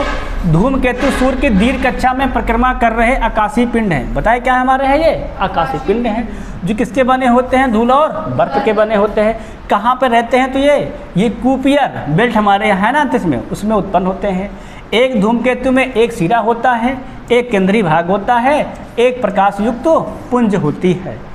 धूमकेतु सूर्य की दीर्घ कक्षा में परिक्रमा कर रहे आकाशीय पिंड हैं। बताए क्या हमारे हैं ये आकाशीय पिंड हैं, जो किसके बने होते हैं धूल और बर्फ के बने होते हैं। कहाँ पर रहते हैं तो ये कुपियर बेल्ट हमारे यहाँ है ना अंतरिक्ष में, उसमें उत्पन्न होते हैं। एक धूमकेतु में एक सिरा होता है, एक केंद्रीय भाग होता है, एक प्रकाश युक्त पुंज होती है।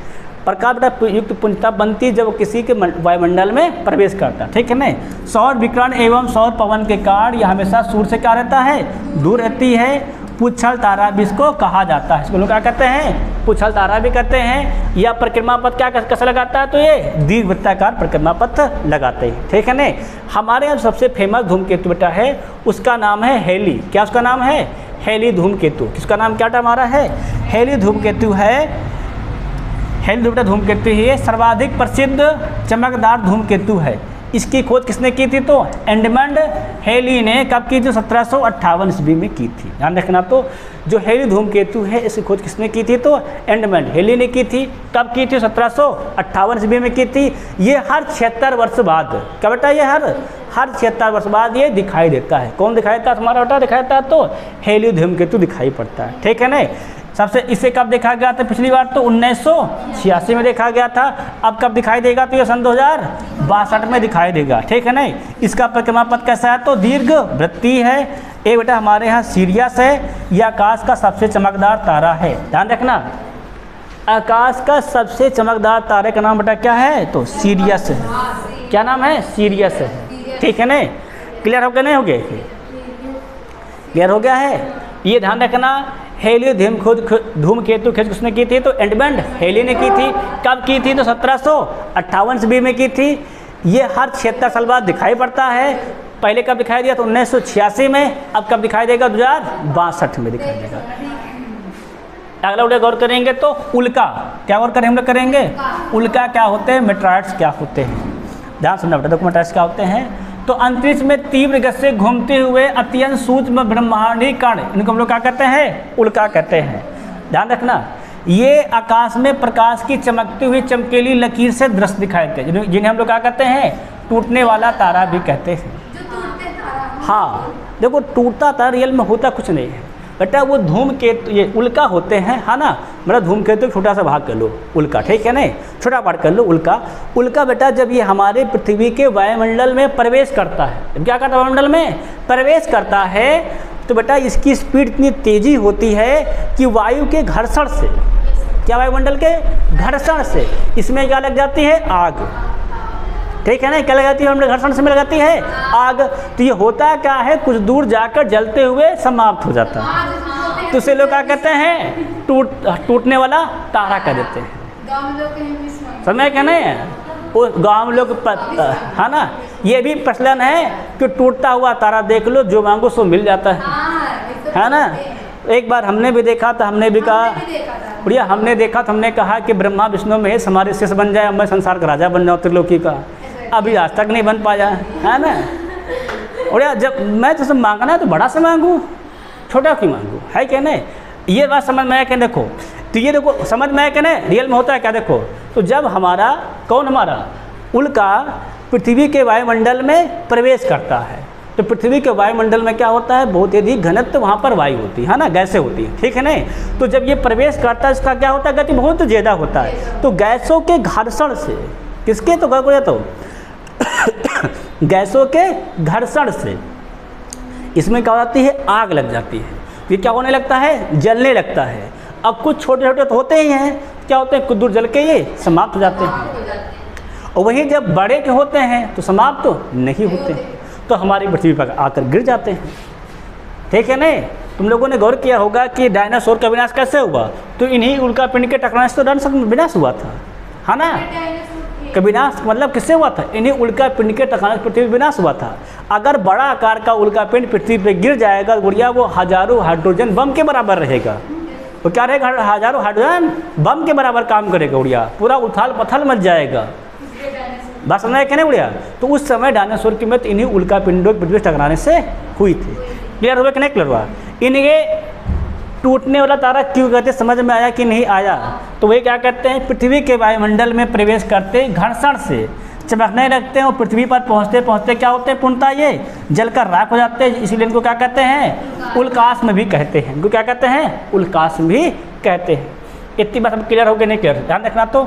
प्रकाश युक्त पुंज तब बनती जब किसी के वायुमंडल में प्रवेश करता, ठीक है ना। सौर विकिरण एवं सौर पवन के कारण यह हमेशा सूर्य से क्या रहता है दूर रहती है। पुच्छल तारा भी इसको कहा जाता है। इसको लोग क्या कहते हैं पुच्छल तारा भी कहते हैं। यह परिक्रमा पथ क्या कैसे लगाता है तो ये दीर्घवृत्ताकार परिक्रमा पथ लगाते हैं, ठीक है ना। हमारे यहाँ सबसे फेमस धूमकेतु बेटा है उसका नाम है हेली। क्या उसका नाम है हेली धूमकेतु। किसका नाम क्या हमारा है हेली धूमकेतु है। हेली बेटा धूमकेतु ही सर्वाधिक प्रसिद्ध चमकदार धूमकेतु है। इसकी खोज किसने की थी? तो एडमंड हेली ने कब की थी? 1758 ईस्वी में की थी। ध्यान रखना। तो जो हेली धूमकेतु है इसकी खोज किसने की थी? तो एडमंड हेली ने की थी। कब की थी? 1758 ईस्वी में की थी। ये हर 76 वर्ष बाद, क्या बेटा, ये हर 76 वर्ष बाद ये दिखाई देता है। कौन दिखाई देता है? तुम्हारा बेटा दिखाई देता है, तो हेली धूमकेतु दिखाई पड़ता है। ठीक है ना। सबसे इसे कब देखा गया था? पिछली बार तो 1986 में देखा गया था। अब कब दिखाई देगा? तो ये सन 2062 में दिखाई देगा। ठीक है ना। इसका परिक्रमा पथ कैसा है? तो दीर्घ वृत्तीय है। ये बेटा हमारे यहाँ सीरियस है। यह आकाश का सबसे चमकदार तारा है। ध्यान रखना, आकाश का सबसे चमकदार तारे का नाम बेटा क्या है? तो सीरियस है। क्या नाम है? सीरियस है। ठीक है ना। क्लियर हो गया? नहीं हो गया? क्लियर हो गया है। ये ध्यान रखना। हेली धूमकेतु खोज किसने की थी? तो एडमंड हेली ने की थी। कब की थी? तो 1758 ईस्वी में की थी। ये हर 76 साल बाद दिखाई पड़ता है। पहले कब दिखाई दिया? तो 1986 में। अब कब दिखाई देगा? 2062 में दिखाई देगा। अगला उल्टा गौर करेंगे तो उल्का। क्या गौर करें? हम लोग करेंगे उल्का क्या होते हैं, मेट्राइड्स क्या होते हैं। ध्यान सुनना बेटा, देखो मेट्राइड्स क्या होते हैं। तो अंतरिक्ष में तीव्र गति से घूमते हुए अत्यंत सूक्ष्म ब्रह्मांडीय कण, इनको हम लोग क्या कहते हैं? उल्का कहते हैं। ध्यान रखना, ये आकाश में प्रकाश की चमकती हुई चमकीली लकीर से दृश्य दिखाई देते हैं, जिन्हें हम लोग क्या कहते हैं? टूटने वाला तारा भी कहते हैं।
जो टूटते तारा।
हाँ देखो, टूटता तारा रियल में होता कुछ नहीं है बेटा, वो धूमकेतु, ये उल्का होते हैं, है ना। मतलब धूमकेतु छोटा सा भाग कर लो उल्का, ठीक है ना, छोटा पार्ट कर लो उल्का। उल्का बेटा जब ये हमारे पृथ्वी के वायुमंडल में प्रवेश करता है, जब क्या करता है? वायुमंडल में प्रवेश करता है तो बेटा इसकी स्पीड इतनी तेज़ी होती है कि वायु के घर्षण से, क्या वायुमंडल के घर्षण से इसमें क्या लग जाती है? आग। ठीक है ना। क्या लगाती है? हमने घर्षण से में लगाती है आग। तो ये होता क्या है? कुछ दूर जाकर जलते हुए समाप्त हो जाता है। तो इसे लोग क्या कहते हैं? टूटने वाला तारा कह देते हैं। समय क्या नहीं है? वो गाँव में लोग है ना। ये भी प्रचलन है कि टूटता हुआ तारा देख लो, जो मांगो सो मिल जाता है ना। एक बार हमने भी देखा था, हमने भी कहा बढ़िया, हमने देखा तो हमने कहा कि ब्रह्मा विष्णु महेश हमारे शिष्य बन जाए, मैं संसार का राजा बन जाऊँ त्रिलोकी का। अभी आज तक नहीं बन पाया है ना। और यार जब मैं जैसे मांगना है तो बड़ा से मांगूँ, छोटा क्यों मांगूँ, है क्या नहीं। ये बात समझ में आया क्या? देखो तो ये देखो समझ में आया क्या नहीं, रियल में होता है क्या? देखो तो जब हमारा कौन, हमारा उल्का पृथ्वी के वायुमंडल में प्रवेश करता है तो पृथ्वी के वायुमंडल में क्या होता है? बहुत अधिक घनत्व वहाँ पर वायु होती है ना, गैसें होती है। ठीक है नहीं। तो जब ये प्रवेश करता है इसका क्या होता है? गति बहुत ज़्यादा होता है। तो गैसों के घर्षण से, किसके? तो क्या तो गैसों के घर्षण से इसमें क्या होती है? आग लग जाती है। ये क्या होने लगता है? जलने लगता है। अब कुछ छोटे छोटे तो होते ही हैं, क्या होते हैं? कुछ दूर जल के ये समाप्त हो जाते हैं। और वहीं जब बड़े के होते हैं तो समाप्त तो नहीं होते, तो हमारी पृथ्वी पर आकर गिर जाते हैं। ठीक है नहीं। तुम लोगों ने गौर किया होगा कि डायनासोर का विनाश कैसे हुआ? तो इन्हीं उल्का पिंड के टकराने से तो डायनासोर का विनाश हुआ था, है ना। का विनाश मतलब किससे हुआ था? इन्हीं उल्का पिंड के टकराने से पृथ्वी विनाश हुआ था। अगर बड़ा आकार का उल्का पिंड पृथ्वी पर गिर जाएगा गुड़िया, वो हजारों हाइड्रोजन बम के बराबर रहेगा। वो क्या रहेगा? हजारों हाइड्रोजन बम के बराबर काम करेगा गुड़िया, पूरा उथल पथल मच जाएगा। बात समझ में क्या गुड़िया? तो उस समय डायनासोर की मृत्यु इन्हीं उल्का पिंडों पृथ्वी से टकराने से हुई थी। क्लियर हुआ कि नहीं क्लियर हुआ? इन्हें टूटने वाला तारा क्यों कहते? समझ में आया कि नहीं आया? तो वे क्या कहते हैं? पृथ्वी के वायुमंडल में प्रवेश करते घर्षण से चमकने लगते हैं और पृथ्वी पर पहुंचते पहुंचते क्या होते हैं? पूर्णतः ये जलकर राख हो जाते हैं। इसीलिए इनको क्या कहते हैं? उल्काश में भी कहते हैं। इनको क्या कहते हैं? उल्काश में भी कहते हैं। इतनी बात हम क्लियर हो गई नहीं क्लियर? ध्यान रखना। तो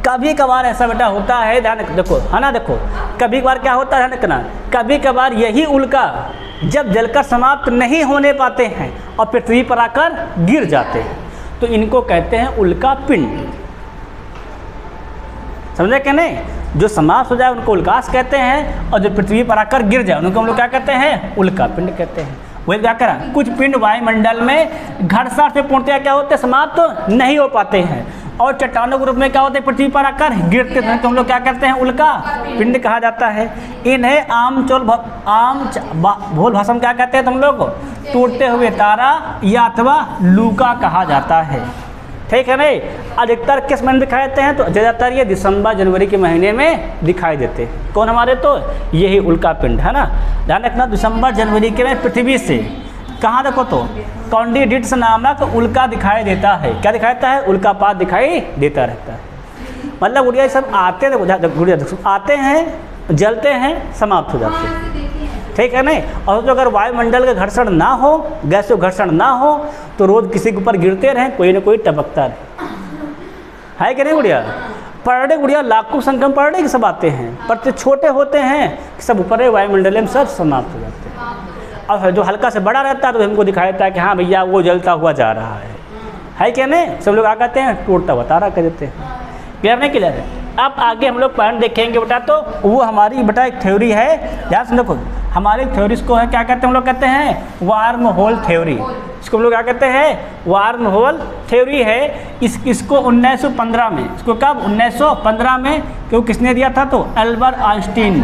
कभी कभार ऐसा बेटा होता है, ध्यान देखो, है ना। देखो कभी कभार क्या होता है, ध्यान रखना, कभी कभार यही उल्का जब जलकर समाप्त नहीं होने पाते हैं और पृथ्वी पर आकर गिर जाते हैं तो इनको कहते हैं उल्का पिंड। समझे क्या नहीं? जो समाप्त हो जाए उनको उल्काश कहते हैं और जो पृथ्वी पर आकर गिर जाए उनको हम लोग क्या कहते हैं? उल्का पिंड कहते हैं। वही क्या करा, कुछ पिंड वायुमंडल में घर्षण से पूर्णतः क्या होते हैं? समाप्त नहीं हो पाते हैं और चट्टानों के रूप में क्या होते हैं? पृथ्वी पर आकर गिरते हैं तो हम लोग क्या कहते हैं? उल्का पिंड कहा जाता है। इन्हें भूल भाषा में क्या कहते हैं तुम लोग? टूटते हुए तारा या अथवा लूका कहा जाता है। ठीक है नहीं। अधिकतर किस महीने दिखाई देते हैं? तो ज़्यादातर ये दिसंबर जनवरी के महीने में दिखाई देते हैं। कौन हमारे? तो यही उल्का पिंड है ना। ध्यान रखना, दिसंबर जनवरी के में पृथ्वी से कहाँ देखो तो कैंडिडेट्स नामक उल्का दिखाई देता है। क्या दिखाई देता है? उल्कापात दिखाई देता रहता है। मतलब गुड़िया सब आते हैं, जलते हैं, समाप्त हो जाते हैं, ठीक है नहीं। और जो अगर वायुमंडल का घर्षण ना हो, गैसों घर्षण ना हो, तो रोज़ किसी के ऊपर गिरते रहें, कोई ना कोई टपकता रहे, है कि नहीं गुड़िया? पर डे गुड़िया लाखों संख्या में पर डे सब आते हैं, पर छोटे होते हैं सब ऊपर वायुमंडल में सब समाप्त हो जाते हैं। और जो हल्का से बड़ा रहता है तो हमको दिखाई देता है कि हाँ भैया वो जलता हुआ जा रहा है कि नहीं। सब लोग आ कहते हैं टूटता हुआ तारा कह देते हैं। क्लियर नहीं? क्लियर है। अब आगे हम लोग पॉइंट देखेंगे बेटा, तो वो हमारी बेटा एक थ्योरी है, याद सुनो देखो, हमारी थ्योरीज को है क्या कहते हैं? हम लोग कहते हैं वार्म होल थ्योरी। इसको हम लोग क्या कहते हैं? वार्म होल थ्योरी है। इसको 1915 में, इसको कब? 1915 में। क्यों? किसने दिया था? तो एल्बर्ट आइंस्टीन।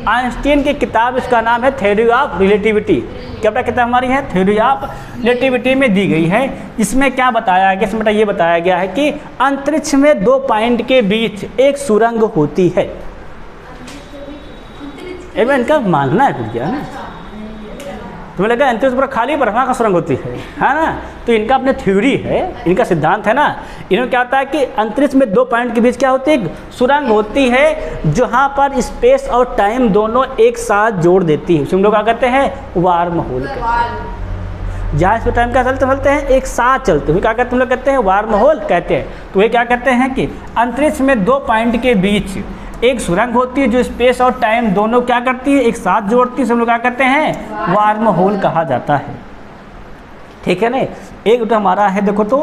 आइंस्टीन की किताब, इसका नाम है थ्योरी ऑफ रिलेटिविटी। क्या बेटा किताब हमारी है? थ्योरी ऑफ रिलेटिविटी में दी गई है। इसमें क्या बताया गया? इसमें बेटा ये बताया गया है कि अंतरिक्ष में 2 पॉइंट के बीच एक सुरंग होती है। इनका मानना है कुछ ना, तुम्हें लगा अंतरिक्ष पर खाली ब्रह्मा का सुरंग होती है ना। तो इनका अपने थ्योरी है, इनका सिद्धांत है ना। इन्होंने क्या होता है कि अंतरिक्ष में 2 पॉइंट के बीच क्या होती है? सुरंग होती है, जहाँ पर स्पेस और टाइम दोनों एक साथ जोड़ देती है। हम लोग क्या कहते हैं? Wormhole. जहाँ इस टाइम क्या चलते हैं एक साथ चलते हैं, क्या कहते हैं? हम लोग कहते हैं वार्म होल कहते हैं। तो ये क्या कहते हैं कि अंतरिक्ष में 2 पॉइंट के बीच एक सुरंग होती है जो स्पेस और टाइम दोनों क्या करती है? एक साथ जोड़ती है। सब लोग क्या कहते हैं? वार्म होल कहा जाता है, ठीक है नहीं। एक तो हमारा है देखो तो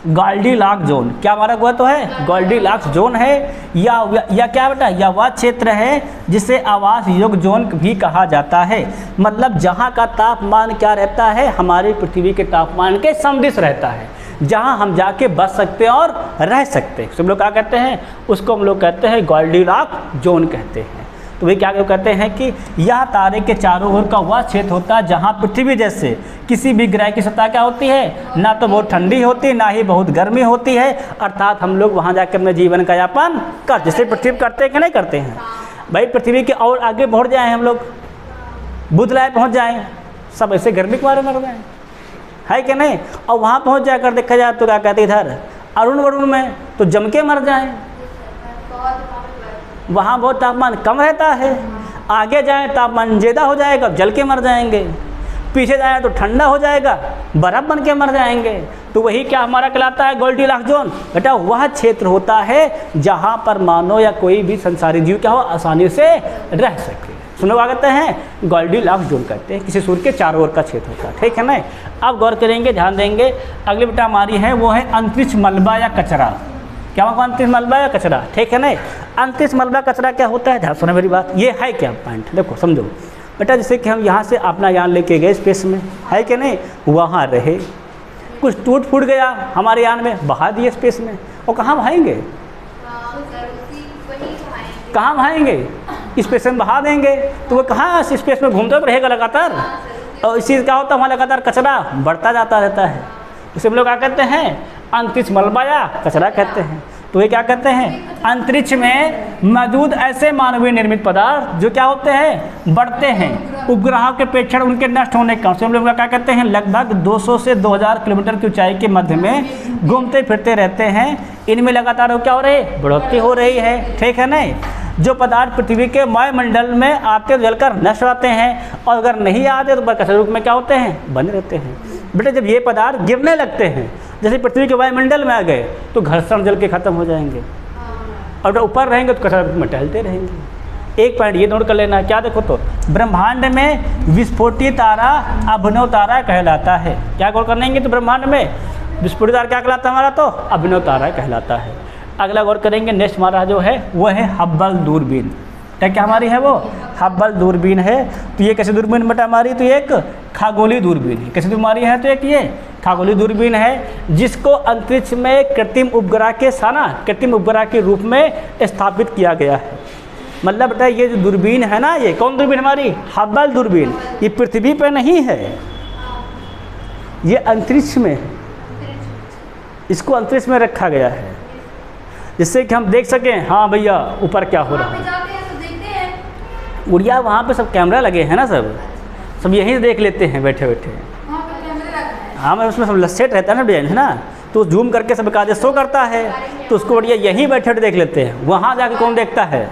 गोल्डीलॉक्स जोन। क्या हमारा हुआ तो है? गोल्डीलॉक्स जोन है, या क्या बेटा? या वह क्षेत्र है जिसे आवास योग्य जोन भी कहा जाता है। मतलब जहाँ का तापमान क्या रहता है? हमारी पृथ्वी के तापमान के समदिश रहता है, जहाँ हम जाके बच सकते हैं और रह सकते हैं। सब लोग क्या कहते हैं? उसको हम लोग कहते हैं गोल्डीलॉक्स जोन कहते हैं। तो वे क्या कहते हैं कि यह तारे के चारों ओर का वह क्षेत्र होता है जहाँ पृथ्वी जैसे किसी भी ग्रह की सतह क्या होती है? ना तो बहुत ठंडी होती, ना ही बहुत गर्मी होती है। अर्थात हम लोग वहाँ जाकर अपने जीवन का यापन कर, जैसे पृथ्वी करते हैं कि नहीं करते हैं भाई? पृथ्वी के और आगे बढ़ जाएँ हम लोग, बुध लाए पहुँच जाएँ, सब ऐसे गर्मी के मारे मर जाएँ, है कि नहीं। और वहाँ पहुँच जाकर देखा जाए तो क्या कहते हैं इधर अरुण वरुण में तो जम के मर जाएँ, वहाँ बहुत तापमान कम रहता है। आगे जाएँ तापमान ज़्यादा हो जाएगा, जल के मर जाएंगे। पीछे जाए तो ठंडा हो जाएगा, बर्फ़ बन के मर जाएंगे। तो वही क्या हमारा कहलाता है? Goldilocks zone. बेटा वह क्षेत्र होता है जहाँ पर मानव या कोई भी संसारी जीव क्या हो? आसानी से रह सके। सुनो क्या कहते हैं? गोल्डीलॉक्स जोन कहते हैं। किसी सूर्य के चारों ओर का क्षेत्र होता है, ठीक है ना। अब गौर करेंगे, ध्यान देंगे। अगली बेटा हमारी है वो है अंतरिक्ष मलबा या कचरा। क्या होगा? अंतरिक्ष मलबा या कचरा, ठीक है ना। अंतरिक्ष मलबा कचरा क्या होता है? ध्यान सुनो मेरी बात। ये है क्या पॉइंट? देखो समझो बेटा, जैसे कि हम यहाँ से अपना यान लेके गए स्पेस में, है कि नहीं, वहाँ रहे, कुछ टूट फूट गया हमारे यान में, बहा दिए स्पेस में, और कहाँ बहाएंगे? कहाँ बहाएंगे? स्पेस में बहा देंगे, तो वो कहाँ स्पेस में घूमता रहेगा लगातार। और इसी क्या होता है? वहाँ लगातार कचरा बढ़ता जाता रहता है। उसे हम लोग क्या कहते हैं? अंतरिक्ष मलबा या कचरा कहते हैं। तो ये क्या कहते हैं? अंतरिक्ष में मौजूद ऐसे मानवीय निर्मित पदार्थ जो क्या होते हैं? बढ़ते हैं। उपग्रहों के प्रेक्षण उनके नष्ट होने का हम लोग क्या कहते हैं? लगभग 200 से 2000 किलोमीटर की ऊंचाई के मध्य में घूमते फिरते रहते हैं। इनमें लगातार क्या हो रही है? बढ़ोतरी हो रही है, ठीक है नहीं। जो पदार्थ पृथ्वी के वायुमंडल में आते तो जलकर नष्ट होते हैं, और अगर नहीं आते तो बरकरार रूप में क्या होते हैं? बने रहते हैं। बेटे जब ये पदार्थ गिरने लगते हैं, जैसे पृथ्वी के वायुमंडल में आ गए, तो घर्षण जल के खत्म हो जाएंगे, और जब ऊपर रहेंगे तो कचरा में टहलते रहेंगे। एक पॉइंट ये नोट कर लेना, क्या देखो तो ब्रह्मांड में विस्फोटित तारा अभिनव तारा कहलाता है। क्या गौर करेंगे? तो ब्रह्मांड में विस्फोटित तारा क्या कहलाता है हमारा? तो अभिनव तारा कहलाता है। अगला गौर करेंगे, नेक्स्ट हमारा जो है वो है हब्बल दूरबीन। क्या हमारी है वो? हब्बल दूरबीन है। तो ये कैसे दूरबीन बेटा हमारी? तो एक खगोलीय दूरबीन है। कैसे हमारी है? तो एक ये खगोलीय दूरबीन है, जिसको अंतरिक्ष में कृत्रिम उपग्रह के रूप में स्थापित किया गया है। मतलब बेटा ये जो दूरबीन है ना, ये कौन दूरबीन हमारी? हब्बल दूरबीन। ये पृथ्वी पर नहीं है, ये अंतरिक्ष में है। इसको अंतरिक्ष में रखा गया है जिससे कि हम देख सकें हाँ भैया ऊपर क्या हो रहा
वहाँ पे
है।
जाते हैं तो देखते हैं।
उड़िया वहाँ पे सब कैमरा लगे हैं ना, सब यहीं देख लेते हैं बैठे बैठे।
वहाँ पे कैमरे रखते हैं।
हाँ मैं उसमें सब सेट रहता है ना डिजाइन है ना, तो जूम करके सब काजे शो करता है, तो उसको बढ़िया यहीं बैठे बैठे देख लेते हैं। वहाँ जाके कौन देखता है,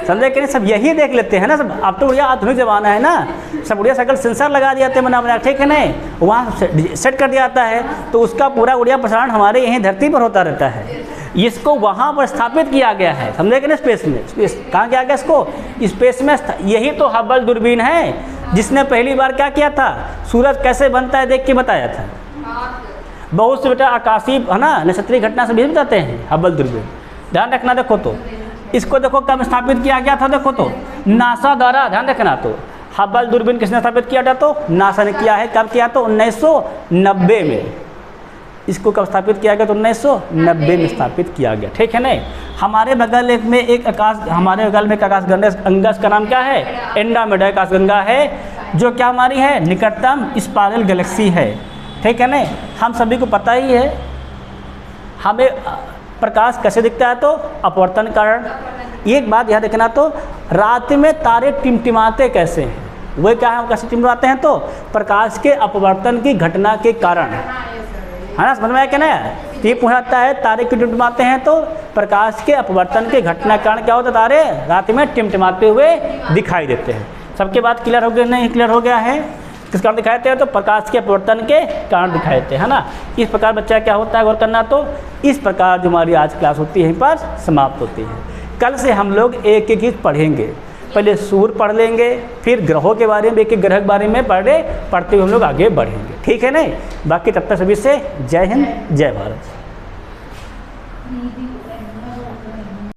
समझे कि नहीं, सब यही देख लेते हैं ना सब। अब तो बढ़िया आधुनिक ज़माना है ना, सब बढ़िया सकल सेंसर लगा दिया जाते हैं बना बना, ठीक है नहीं, वहाँ सेट कर दिया जाता है, तो उसका पूरा उड़िया प्रसारण हमारे यहीं धरती पर होता रहता है। इसको वहाँ पर स्थापित किया गया है, समझे कि नहीं, स्पेस में। स्पेस कहाँ किया गया इसको, स्पेस में। यही तो हबल दूरबीन है जिसने पहली बार क्या किया था, सूरज कैसे बनता है देख के बताया था। बहुत से बेटा आकाशीय है ना नक्षत्रीय घटना से भी बताते हैं हबल दूरबीन, ध्यान रखना। देखो तो इसको देखो कब स्थापित किया गया था, देखो तो नासा द्वारा, ध्यान रखना। तो हबल दूरबीन किसने स्थापित किया था, तो नासा ने किया है। कब किया, तो 1990 में। इसको कब स्थापित किया गया, तो 1990 में स्थापित किया गया, ठीक है नहीं। हमारे बगल में एक आकाशगंगा अंगस का नाम क्या है, एंड्रोमेडा आकाशगंगा है, जो क्या हमारी है निकटतम स्पाइरल गैलेक्सी है, ठीक है नहीं। हम सभी को पता ही है हमें प्रकाश कैसे दिखता है, तो अपवर्तन कारण। एक बात यहाँ देखना, तो रात में तारे टिमटिमाते कैसे हैं, वे क्या है कैसे टिमटिमाते हैं, तो प्रकाश के अपवर्तन की घटना के कारण, है ना, समझ में आया क्या ना। ये पूछता है तारे क्यों टिमटिमाते हैं, तो प्रकाश के अपवर्तन के घटना कारण क्या होता है, तारे रात में टिमटिमाते हुए दिखाई देते हैं। सबके बात क्लियर हो गया, नहीं क्लियर हो गया है, किस कारण दिखाई देते हैं, तो प्रकाश के अपवर्तन के कारण दिखाई देते हैं, है ना। इस प्रकार बच्चा क्या होता है गौर करना। तो इस प्रकार जो हमारी आज क्लास होती है यहीं पर समाप्त होती है। कल से हम लोग एक एक चीज़ पढ़ेंगे, पहले सूर्य पढ़ लेंगे, फिर ग्रहों के बारे में, एक एक ग्रह के बारे में पढ़ते हुए हम लोग आगे बढ़ेंगे, ठीक है नहीं। बाकी तब तक सभी से जय हिंद जय भारत।